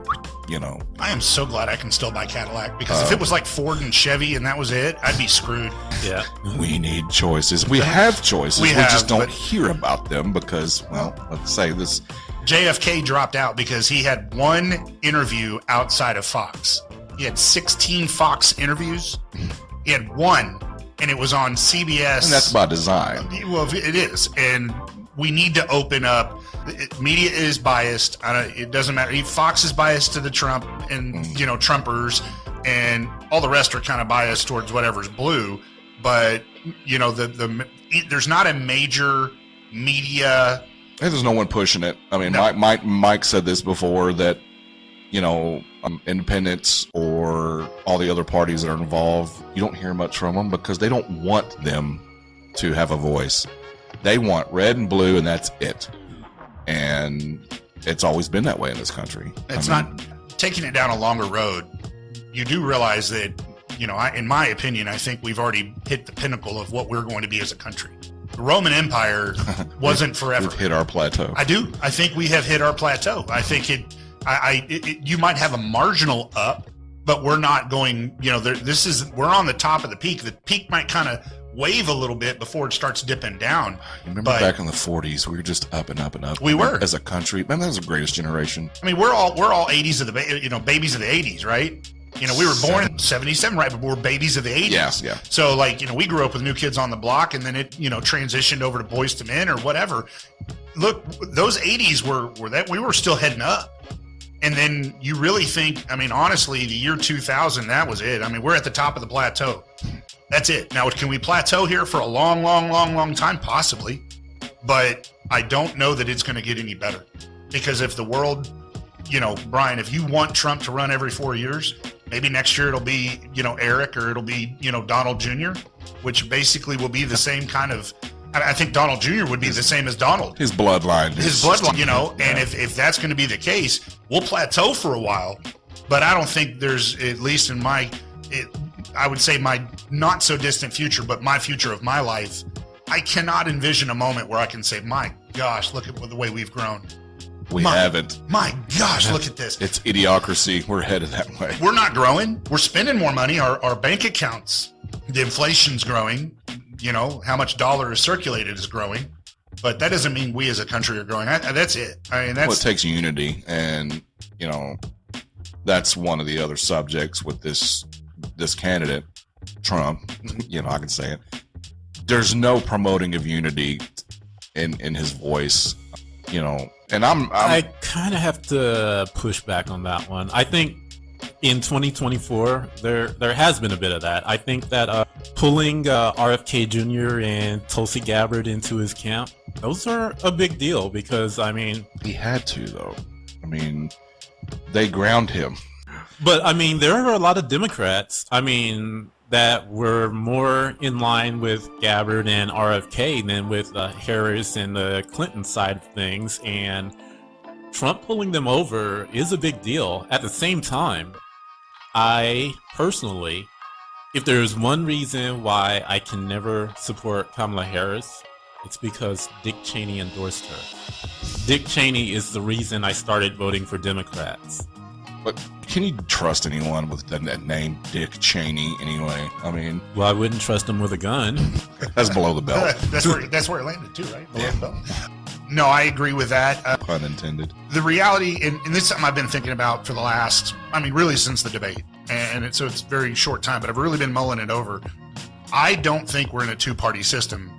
You know, I am so glad I can still buy Cadillac, because if it was like Ford and Chevy and that was it, I'd be screwed. Yeah, we need choices. We have choices. We just don't hear about them because, well, let's say this. JFK dropped out because he had one interview outside of Fox. He had 16 Fox interviews. He had one, and it was on CBS. And that's by design. Well, it is. And we need to open up. Media is biased. It doesn't matter. Fox is biased to the Trump and, you know, Trumpers, and all the rest are kind of biased towards whatever's blue. But, you know, there's not a major media. There's no one pushing it. I mean, No. Mike said this before, that, you know, independents or all the other parties that are involved, you don't hear much from them because they don't want them to have a voice. They want red and blue, and that's it. And it's always been that way in this country. It's not taking it down a longer road. You do realize that, you know, in my opinion, I think we've already hit the pinnacle of what we're going to be as a country. The Roman Empire wasn't forever. We've hit our plateau. I do. I think we have hit our plateau. I think you might have a marginal up, but we're not going, you know, we're on the top of the peak. The peak might kind of wave a little bit before it starts dipping down. Remember back in the 40s, we were just up and up and up. We were. As a country. Man, that was the greatest generation. I mean, we're all 80s of the, babies of the 80s, right? You know, we were born in 77, right? But we're babies of the 80s. Yeah. So, like, you know, we grew up with New Kids on the Block, and then it, you know, transitioned over to Boys to Men or whatever. Look, those 80s were that we were still heading up. And then you really think, I mean, honestly, the year 2000, that was it. I mean, we're at the top of the plateau. That's it. Now, can we plateau here for a long, long, long, long time? Possibly. But I don't know that it's going to get any better. Because if the world, you know, Brian, if you want Trump to run every 4 years, maybe next year it'll be, you know, Eric, or it'll be, you know, Donald Jr., which basically will be the same kind of, I think Donald Jr. would be the same as Donald. His bloodline. You know, and if that's going to be the case, we'll plateau for a while. But I don't think there's, at least in I would say my not so distant future, but my future of my life, I cannot envision a moment where I can say, my gosh, look at the way we've grown. We haven't. My gosh, look at this. It's idiocracy. We're headed that way. We're not growing. We're spending more money. Our bank accounts, the inflation's growing. You know, how much dollar is circulated is growing. But that doesn't mean we as a country are growing. That's it. I mean, it takes unity. And, you know, that's one of the other subjects with this candidate, Trump. You know, I can say it. There's no promoting of unity in his voice, you know. And I kind of have to push back on that one. I think in 2024, there has been a bit of that. I think that pulling RFK Jr. and Tulsi Gabbard into his camp, those are a big deal because, I mean... He had to, though. I mean, they ground him. But, I mean, there are a lot of Democrats, I mean, that were more in line with Gabbard and RFK than with Harris and the Clinton side of things, and Trump pulling them over is a big deal. At the same time, I personally, if there's one reason why I can never support Kamala Harris, It's because Dick Cheney endorsed her. Dick Cheney is the reason I started voting for Democrats. But can you trust anyone with that name, Dick Cheney, anyway? I mean, Well, I wouldn't trust him with a gun. that's below the belt. That's where it landed too, right? Below the belt. No, I agree with that. Pun intended. The reality, and this is something I've been thinking about for the last, really since the debate, and so it's very short time, but I've really been mulling it over. I don't think we're in a two-party system.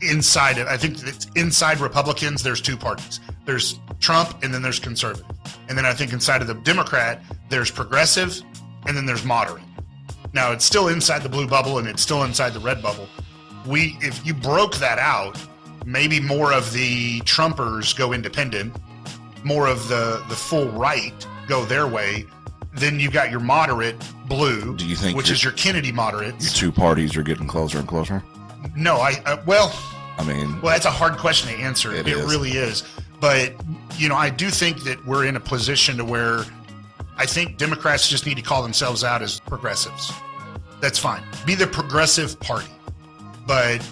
I think it's inside Republicans, there's two parties. There's Trump, and then there's conservative. And then I think inside of the Democrat, there's progressive, and then there's moderate. Now, it's still inside the blue bubble, and it's still inside the red bubble. If you broke that out, maybe more of the Trumpers go independent, more of the full right go their way. Then you got your moderate blue, Do you think which is your Kennedy moderates. Your two parties are getting closer and closer? No, well, that's a hard question to answer. It is. really is. But, I do think that we're in a position to where I think Democrats just need to call themselves out as progressives. That's fine. Be the progressive party. But,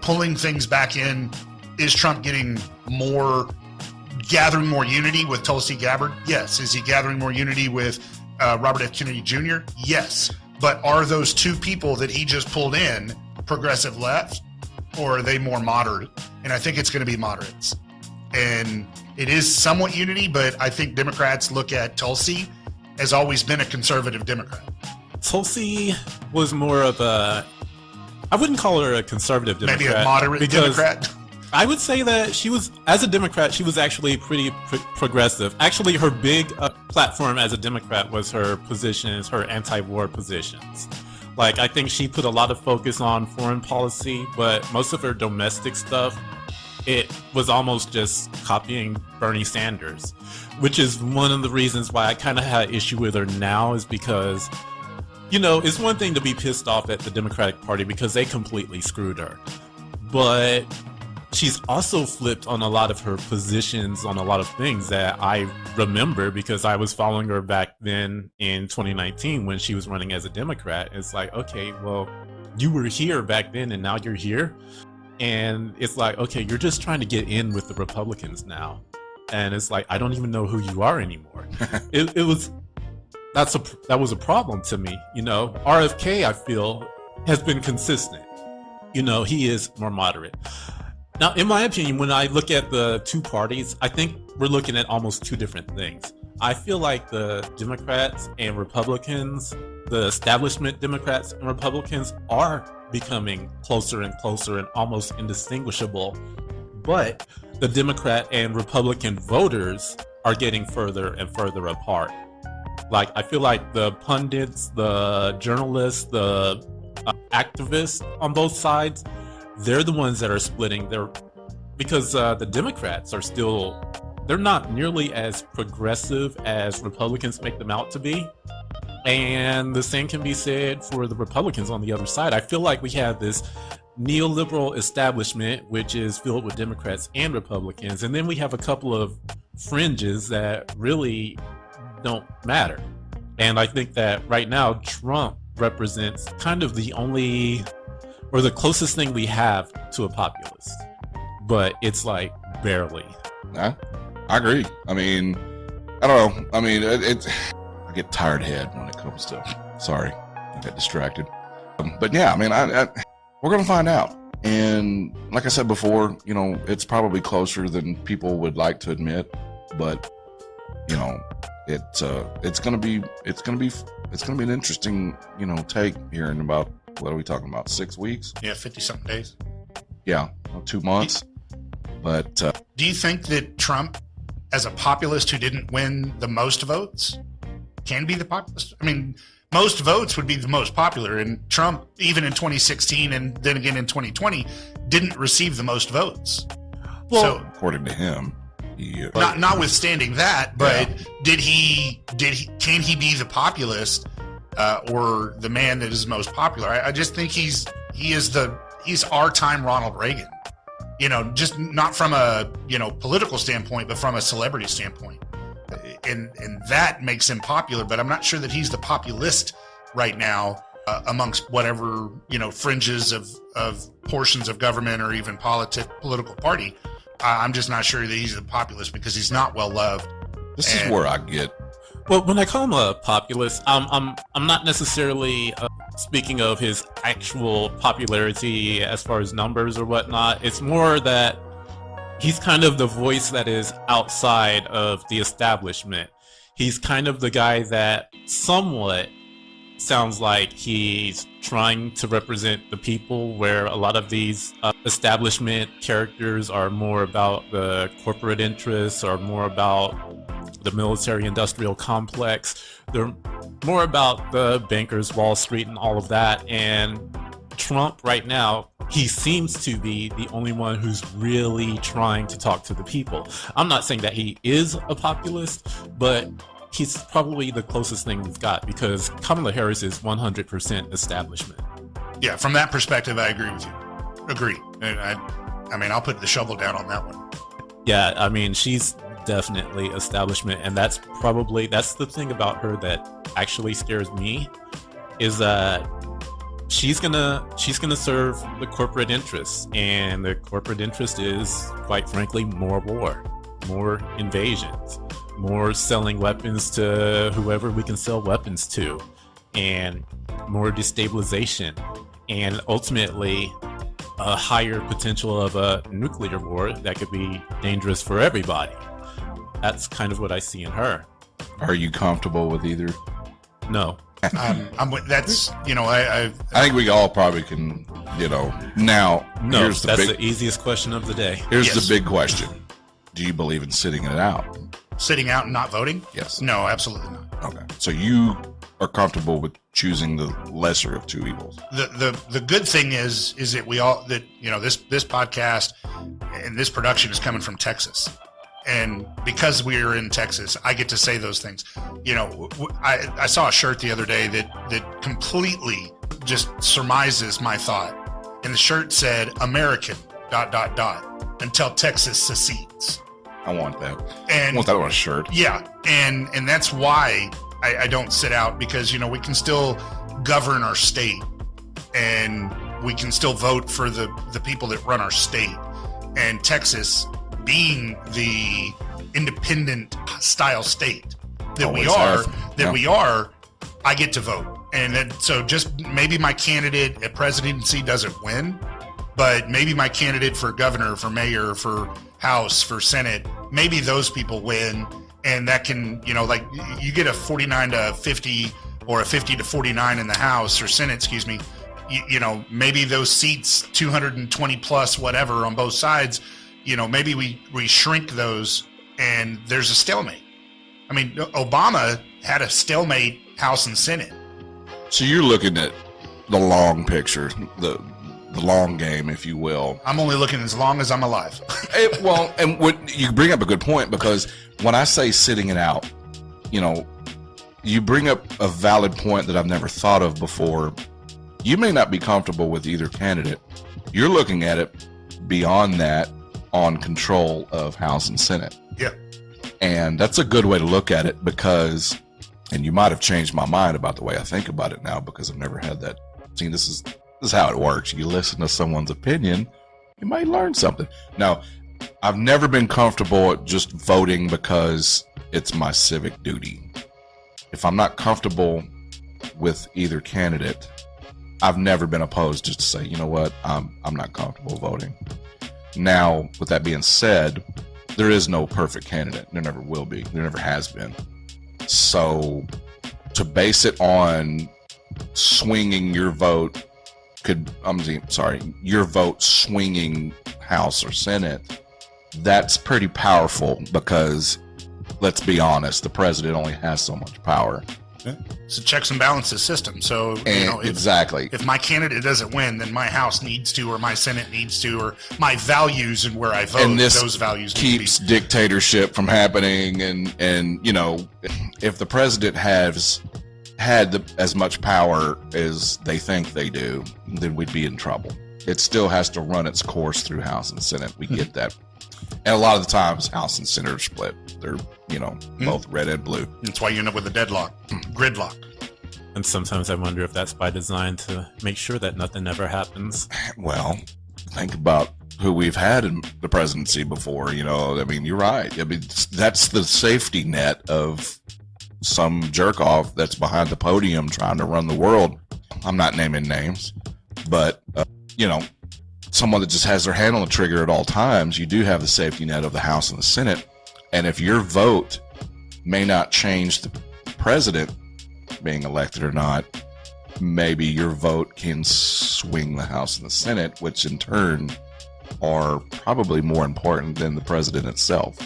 pulling things back in, is Trump gathering more unity with Tulsi Gabbard? Yes. Is he gathering more unity with Robert F. Kennedy Jr.? Yes. But are those two people that he just pulled in progressive left, or are they more moderate? And I think it's going to be moderates. And it is somewhat unity, but I think Democrats look at Tulsi as always been a conservative Democrat. Tulsi was more of I wouldn't call her a conservative Democrat. Maybe a moderate Democrat. I would say that she was, as a Democrat, she was actually pretty progressive. Actually, her big platform as a Democrat was her positions, her anti-war positions. Like, I think she put a lot of focus on foreign policy, but most of her domestic stuff, it was almost just copying Bernie Sanders, which is one of the reasons why I kind of had issue with her now, is because, it's one thing to be pissed off at the Democratic Party because they completely screwed her. But she's also flipped on a lot of her positions on a lot of things that I remember because I was following her back then in 2019 when she was running as a Democrat. It's like, okay, well, you were here back then and now you're here. And it's like, okay, you're just trying to get in with the Republicans now. And it's like, I don't even know who you are anymore. That was a problem to me. RFK, I feel, has been consistent. He is more moderate. Now, in my opinion, when I look at the two parties, I think we're looking at almost two different things. I feel like the Democrats and Republicans, the establishment Democrats and Republicans, are becoming closer and closer and almost indistinguishable. But the Democrat and Republican voters are getting further and further apart. Like, I feel like the pundits, the journalists, the activists on both sides, they're the ones that are splitting. Because the Democrats are still, they're not nearly as progressive as Republicans make them out to be. And the same can be said for the Republicans on the other side. I feel like we have this neoliberal establishment, which is filled with Democrats and Republicans. And then we have a couple of fringes that really don't matter. And I think that right now, Trump represents kind of the only, or the closest thing we have to a populist. But it's like barely. I agree. I don't know. I get tired head when it comes to, sorry, I got distracted. But yeah, we're going to find out. And like I said before, it's probably closer than people would like to admit, but it's going to be an interesting, take here in about, what are we talking about? 6 weeks? Yeah, 50 something days. Yeah, 2 months. But do you think that Trump, as a populist who didn't win the most votes, can be the populist? Most votes would be the most popular, and Trump, even in 2016 and then again in 2020, didn't receive the most votes. Well, so, according to him, notwithstanding that, but yeah. Can he be the populist or the man that is most popular? I just think he's our time Ronald Reagan. Just not from a political standpoint, but from a celebrity standpoint. And that makes him popular, but I'm not sure that he's the populist right now. amongst whatever, fringes of portions of government or even political party. I'm just not sure that he's a populist because he's not well loved. This is where I get. Well, when I call him a populist, I'm not necessarily speaking of his actual popularity as far as numbers or whatnot. It's more that he's kind of the voice that is outside of the establishment. He's kind of the guy that somewhat sounds like he's trying to represent the people, where a lot of these establishment characters are more about the corporate interests, or more about the military-industrial complex. They're more about the bankers, Wall Street, and all of that. And Trump right now, he seems to be the only one who's really trying to talk to the people. I'm not saying that he is a populist, but he's probably the closest thing we've got, because Kamala Harris is 100% establishment. Yeah, from that perspective, I agree with you. Agree. And I mean, I'll put the shovel down on that one. Yeah, I mean, she's definitely establishment, and that's the thing about her that actually scares me, is that she's gonna serve the corporate interests, and the corporate interest is, quite frankly, more war, more invasions, more selling weapons to whoever we can sell weapons to, and more destabilization, and ultimately a higher potential of a nuclear war that could be dangerous for everybody. That's kind of what I see in her. Are you comfortable with either? No. That's, I think we all probably can, Now, no, here's the easiest question of the day. Here's the big question. Do you believe in sitting it out? Sitting out and not voting? Yes. No, absolutely not. Okay. So you are comfortable with choosing the lesser of two evils. The good thing is that we all, that, this podcast and this production is coming from Texas. And because we are in Texas, I get to say those things. I saw a shirt the other day that completely just surmises my thought. And the shirt said, American, ... until Texas secedes. I want that. And I want that on a shirt. Yeah. And that's why I don't sit out, because, we can still govern our state, and we can still vote for the people that run our state. And Texas, being the independent style state that we are, I get to vote. And then, so just maybe my candidate at presidency doesn't win, but maybe my candidate for governor, for mayor, for House, for Senate, maybe those people win. And that can, like you get a 49 to 50 or a 50 to 49 in the House or Senate, excuse me, maybe those seats, 220 plus whatever on both sides, maybe we shrink those and there's a stalemate. I mean, Obama had a stalemate House and Senate. So you're looking at the long picture, the long game, if you will. I'm only looking as long as I'm alive. And what you bring up a good point, because when I say sitting it out, you bring up a valid point that I've never thought of before. You may not be comfortable with either candidate. You're looking at it beyond that, on control of House and Senate. Yeah. And that's a good way to look at it, because, and you might have changed my mind about the way I think about it now, because I've never had that. See, this is how it works. You listen to someone's opinion, you might learn something. Now, I've never been comfortable at just voting because it's my civic duty. If I'm not comfortable with either candidate, I've never been opposed just to say, you know what, I'm not comfortable voting. Now, with that being said, there is no perfect candidate. There never will be. There never has been. So to base it on swinging your vote your vote swinging House or Senate, that's pretty powerful, because let's be honest, the president only has so much power. It's a checks and balances system. So, exactly. If my candidate doesn't win, then my House needs to, or my Senate needs to, or my values and where I vote, and those values keeps dictatorship from happening. And if the president has had as much power as they think they do, then we'd be in trouble. It still has to run its course through House and Senate. We get that. And a lot of the times, House and Senate are split. They're, both red and blue. That's why you end up with a deadlock, gridlock. And sometimes I wonder if that's by design to make sure that nothing ever happens. Well, think about who we've had in the presidency before. I mean, you're right. I mean, that's the safety net of some jerk off that's behind the podium trying to run the world. I'm not naming names, but someone that just has their hand on the trigger at all times. You do have the safety net of the House and the Senate, and if your vote may not change the president being elected or not, maybe your vote can swing the House and the Senate, which in turn are probably more important than the president itself.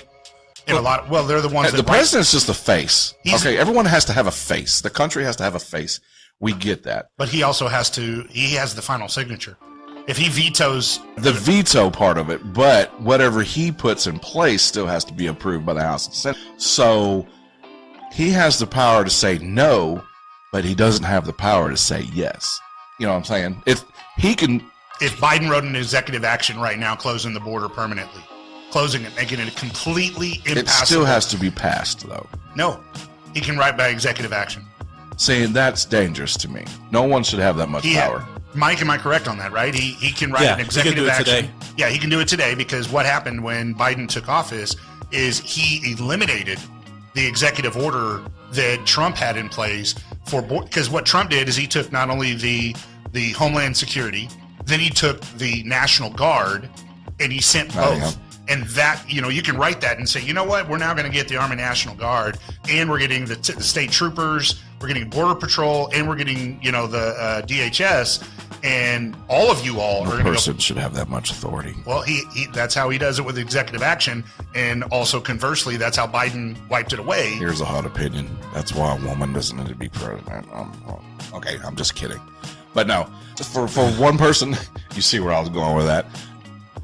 In they're the ones that the president's just a face. Okay, everyone has to have a face. The country has to have a face. We get that. But he also has the final signature. If he vetoes the veto part of it, but whatever he puts in place still has to be approved by the House and Senate. So he has the power to say no, but he doesn't have the power to say yes. You know what I'm saying? If Biden wrote an executive action right now closing the border permanently, closing it, making it completely impassable. It still has to be passed, though. No, he can write by executive action. Saying that's dangerous to me. No one should have that much power. Mike, am I correct on that, right? He can write an executive action. Today. Yeah, he can do it today, because what happened when Biden took office is he eliminated the executive order that Trump had in place because what Trump did is he took not only the Homeland Security, then he took the National Guard, and he sent both. And that, you can write that and say, you know what, we're now going to get the Army National Guard, and we're getting the state troopers, we're getting Border Patrol, and we're getting, the DHS, and all of you all are going to person should have that much authority. Well, he that's how he does it with executive action, and also conversely, that's how Biden wiped it away. Here's a hot opinion. That's why a woman doesn't need to be president. Okay, I'm just kidding. But no, just for one person, you see where I was going with that.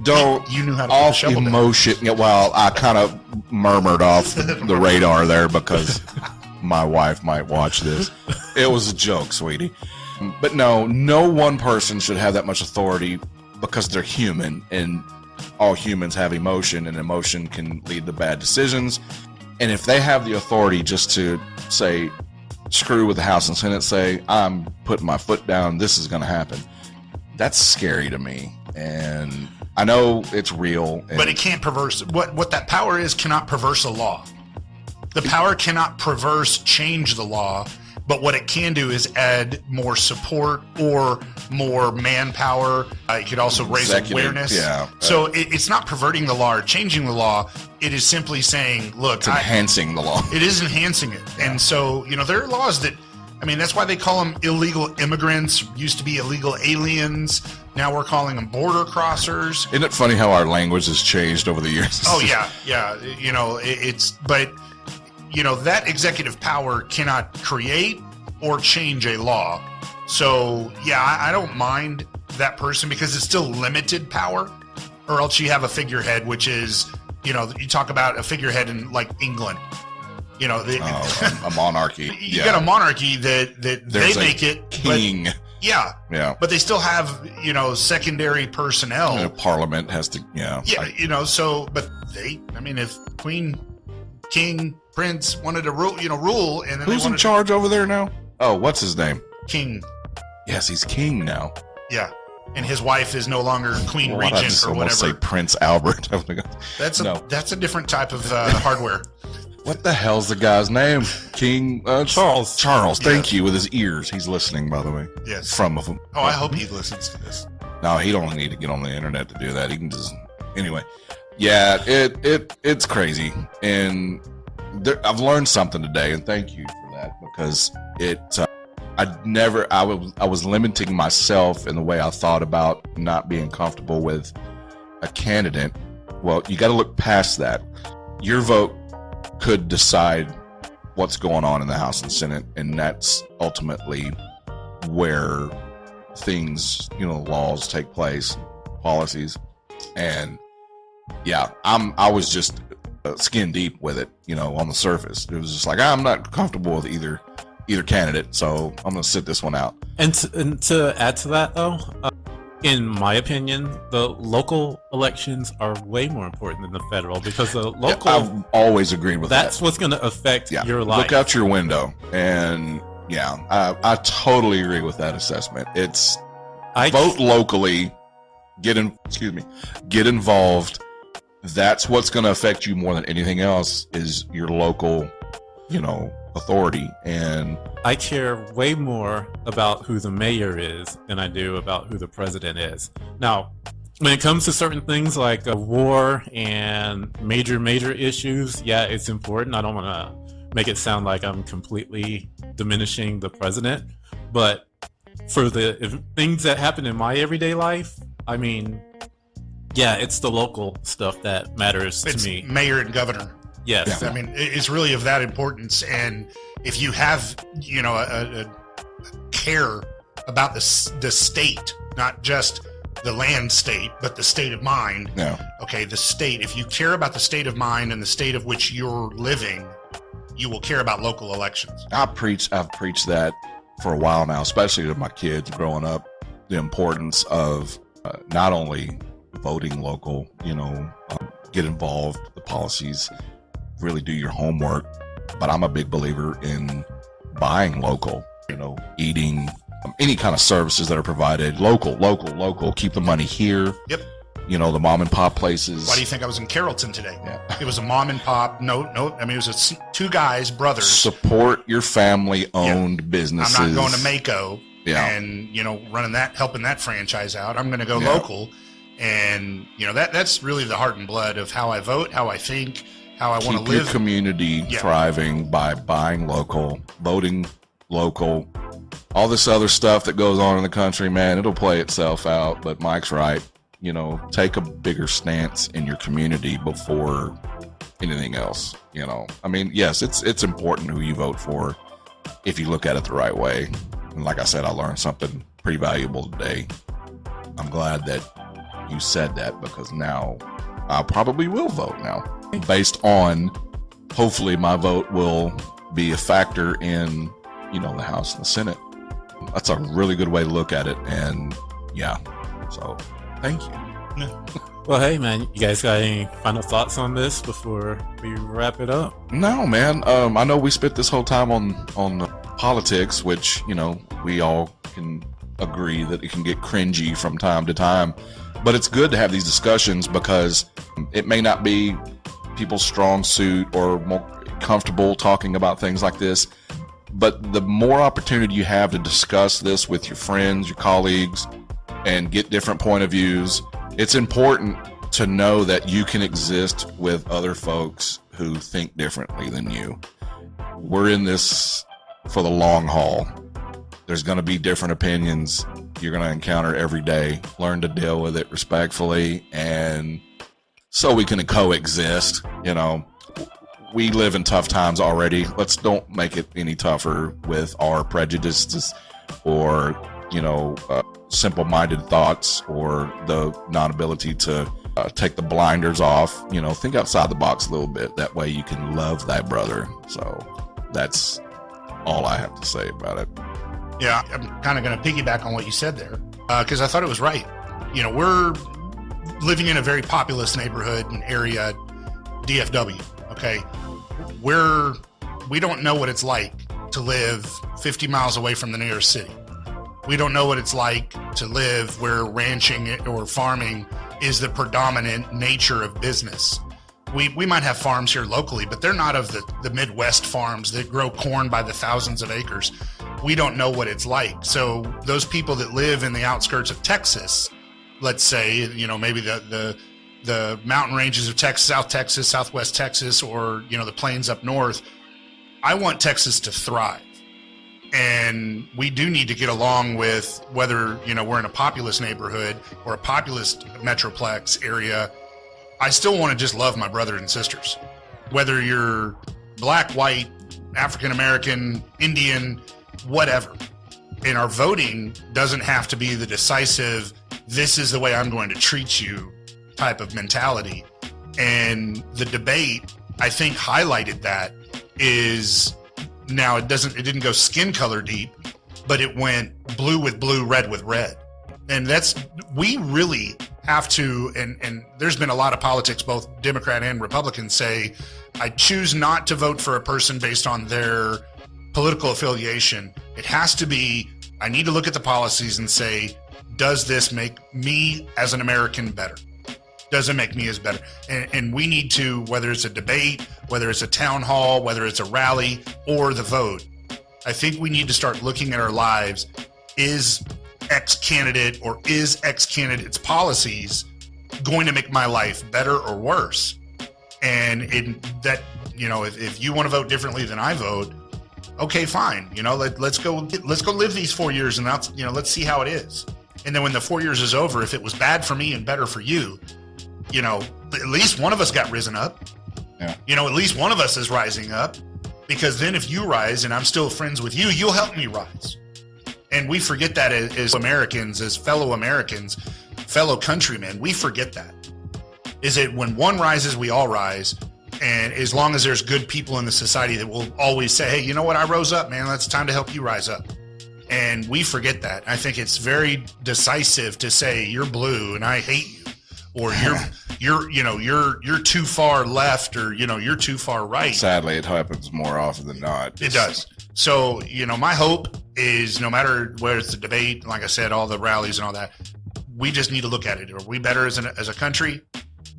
Don't you knew how to off emotion. Yeah, well, I kind of murmured off the radar there because my wife might watch this. It was a joke, sweetie. But no one person should have that much authority because they're human, and all humans have emotion, and emotion can lead to bad decisions. And if they have the authority just to say, screw with the House and Senate, say, I'm putting my foot down, this is going to happen, that's scary to me. And I know it's real, but it can't perverse what that power is. Cannot perverse a law. The power cannot change the law, but what it can do is add more support or more manpower. It could also raise awareness. Yeah. So it's not perverting the law or changing the law. It is simply saying, look, it's enhancing the law. It is enhancing it. Yeah. And so, there are laws that, that's why they call them illegal immigrants. Used to be illegal aliens. Now we're calling them border crossers. Isn't it funny how our language has changed over the years? Oh, yeah. That executive power cannot create or change a law. So, yeah, I don't mind that person because it's still limited power. Or else you have a figurehead, which is, you talk about a figurehead in like England. A monarchy. You got a monarchy that they make it king. Yeah. But they still have, secondary personnel. And Parliament has to, Yeah, but if Queen, King, Prince wanted to rule, and then who's in charge over there now? Oh, what's his name? King. Yes, he's king now. Yeah. And his wife is no longer Queen Regent or whatever. Say Prince Albert. That's a different type of hardware. What the hell's the guy's name? King Charles. Charles, thank you. With his ears, he's listening. By the way, yes. From of them. Oh, I hope he listens to this. No, he don't need to get on the internet to do that. He can just anyway. Yeah, it's crazy, and I've learned something today, and thank you for that because I was limiting myself in the way I thought about not being comfortable with a candidate. Well, you got to look past that. Your vote could decide what's going on in the House and Senate, and that's ultimately where things, laws take place, policies, and yeah, I was just skin deep with it, on the surface. It was just like I'm not comfortable with either candidate, so I'm going to sit this one out. And to add to that, though, in my opinion, the local elections are way more important than the federal because the local. I've always agreed with that. That's what's going to affect your life. Look out your window, and Yeah, I totally agree with that assessment. It's I vote locally, get involved. That's what's going to affect you more than anything else is your local, authority. And I care way more about who the mayor is than I do about who the president is. Now, when it comes to certain things like a war and major issues, yeah, it's important. I don't want to make it sound like I'm completely diminishing the president, but for the things that happen in my everyday life, I mean, yeah, it's the local stuff that matters to me. Mayor and governor. Yes. I mean, it's really of that importance. And if you have, a care about the state, not just the land state, but the state of mind. Yeah. Okay, the state. If you care about the state of mind and the state of which you're living, you will care about local elections. I've preached that for a while now, especially to my kids growing up, the importance of not only voting local, get involved, the policies, really do your homework. But I'm a big believer in buying local, eating any kind of services that are provided local, keep the money here. Yep. The mom and pop places. Why do you think I was in Carrollton today? Yeah. It was a mom and pop. No. I mean, it was two guys, brothers. Support your family-owned businesses. I'm not going to Mako and, helping that franchise out. I'm going to go local. And, that's really the heart and blood of how I vote, how I think, how I want to live. Keep your community thriving by buying local, voting local. All this other stuff that goes on in the country, man, it'll play itself out. But Mike's right. Take a bigger stance in your community before anything else. I mean, yes, it's important who you vote for if you look at it the right way. And like I said, I learned something pretty valuable today. I'm glad that you said that because now I probably will vote now based on hopefully my vote will be a factor in, the House and the Senate. That's a really good way to look at it. And so thank you. Well, hey, man, you guys got any final thoughts on this before we wrap it up? No, man. I know we spent this whole time on politics, which, we all can agree that it can get cringy from time to time. But it's good to have these discussions because it may not be people's strong suit or more comfortable talking about things like this. But the more opportunity you have to discuss this with your friends, your colleagues, and get different point of views, it's important to know that you can exist with other folks who think differently than you. We're in this for the long haul. There's going to be different opinions you're going to encounter every day. Learn to deal with it respectfully, and so we can coexist. We live in tough times already. Let's don't make it any tougher with our prejudices or, simple-minded thoughts or the non-ability to take the blinders off. Think outside the box a little bit. That way you can love thy brother. So that's all I have to say about it. Yeah, I'm kind of going to piggyback on what you said there because I thought it was right. We're living in a very populous neighborhood and area, DFW, okay? We don't know what it's like to live 50 miles away from the nearest city. We don't know what it's like to live where ranching or farming is the predominant nature of business. We might have farms here locally, but they're not of the Midwest farms that grow corn by the thousands of acres. We don't know what it's like. So those people that live in the outskirts of Texas, let's say, maybe the mountain ranges of Texas, South Texas, Southwest Texas, or, the plains up north, I want Texas to thrive. And we do need to get along with whether, we're in a populous neighborhood or a populous metroplex area. I still want to just love my brothers and sisters, whether you're black, white, African American, Indian, whatever. And our voting doesn't have to be the decisive, this is the way I'm going to treat you type of mentality. And the debate, I think, highlighted that is now it didn't go skin color deep, but it went blue with blue, red with red. And we really have to, and there's been a lot of politics, both Democrat and Republican, say, I choose not to vote for a person based on their political affiliation. It has to be, I need to look at the policies and say, does this make me as an American better? Does it make me as better? And we need to, whether it's a debate, whether it's a town hall, whether it's a rally or the vote, I think we need to start looking at our lives. Is X candidate or is X candidate's policies going to make my life better or worse? And in that, if you want to vote differently than I vote, okay, fine. Let's go live these 4 years and let's see how it is. And then when the 4 years is over, if it was bad for me and better for you, at least one of us got risen up. Yeah. At least one of us is rising up, because then if you rise and I'm still friends with you, you'll help me rise. And we forget that as Americans, as fellow Americans, fellow countrymen, we forget that. Is it when one rises, we all rise. And as long as there's good people in the society that will always say, hey, you know what? I rose up, man. It's time to help you rise up. And we forget that. I think it's very decisive to say you're blue and I hate you, or you're too far left, or you're too far right. Sadly, it happens more often than not. It does. So my hope is, no matter where it's the debate, like I said, all the rallies and all that, we just need to look at it. Are we better as a country?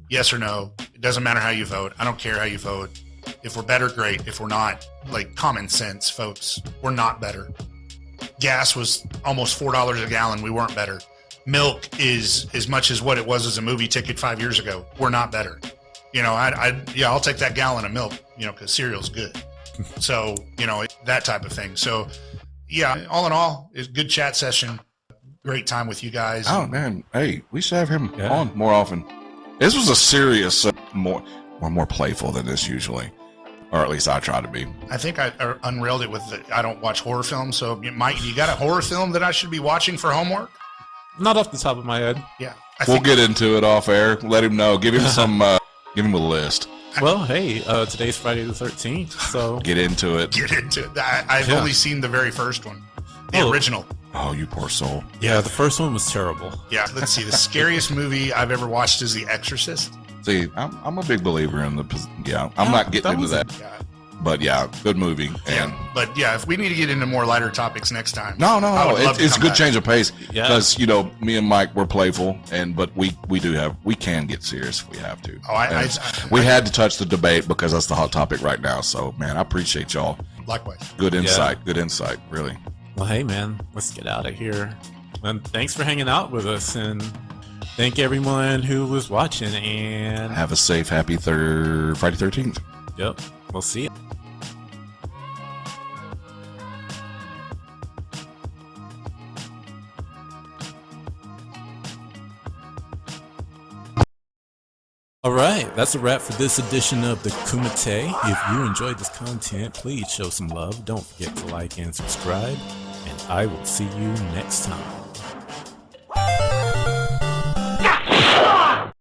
Yes or no? It doesn't matter how you vote. I don't care how you vote. If we're better, great. If we're not, common sense, folks, we're not better. Gas was almost $4 a gallon. We weren't better. Milk is as much as what it was as a movie ticket 5 years ago. We're not better. I'll take that gallon of milk, because cereal's good. So, that type of thing. So, yeah, all in all, it's a good chat session. Great time with you guys. Oh, man. Hey, we should have him on more often. This was a serious, more playful than this usually. Or at least I try to be. I think I unrailed it with I don't watch horror films. So, Mike, you got a horror film that I should be watching for homework? Not off the top of my head. Yeah. We'll get into it off air. Let him know. Give him give him a list. Well, hey, today's Friday the 13th, so Get into it. I've only seen the very first one. The original. Oh, you poor soul. yeah, the first one was terrible. Yeah, let's see. The scariest movie I've ever watched is The Exorcist. See, I'm a big believer in I'm not getting into that. Yeah. But yeah, good movie. And But yeah, if we need to get into more lighter topics next time. no, I would love to it's a come good back. change of pace Yeah. because me and Mike we're playful, but we can get serious if we have to. Oh, And we had to touch the debate because that's the hot topic right now. So man, I appreciate y'all. Likewise. Good insight. Good insight. Really. Well, hey, man, let's get out of here. And thanks for hanging out with us, and thank everyone who was watching. And Have a safe, happy Friday 13th. yep, we'll see you. All right, that's a wrap for this edition of the Kumite. If you enjoyed this content, please show some love. Don't forget to like and subscribe, and I will see you next time.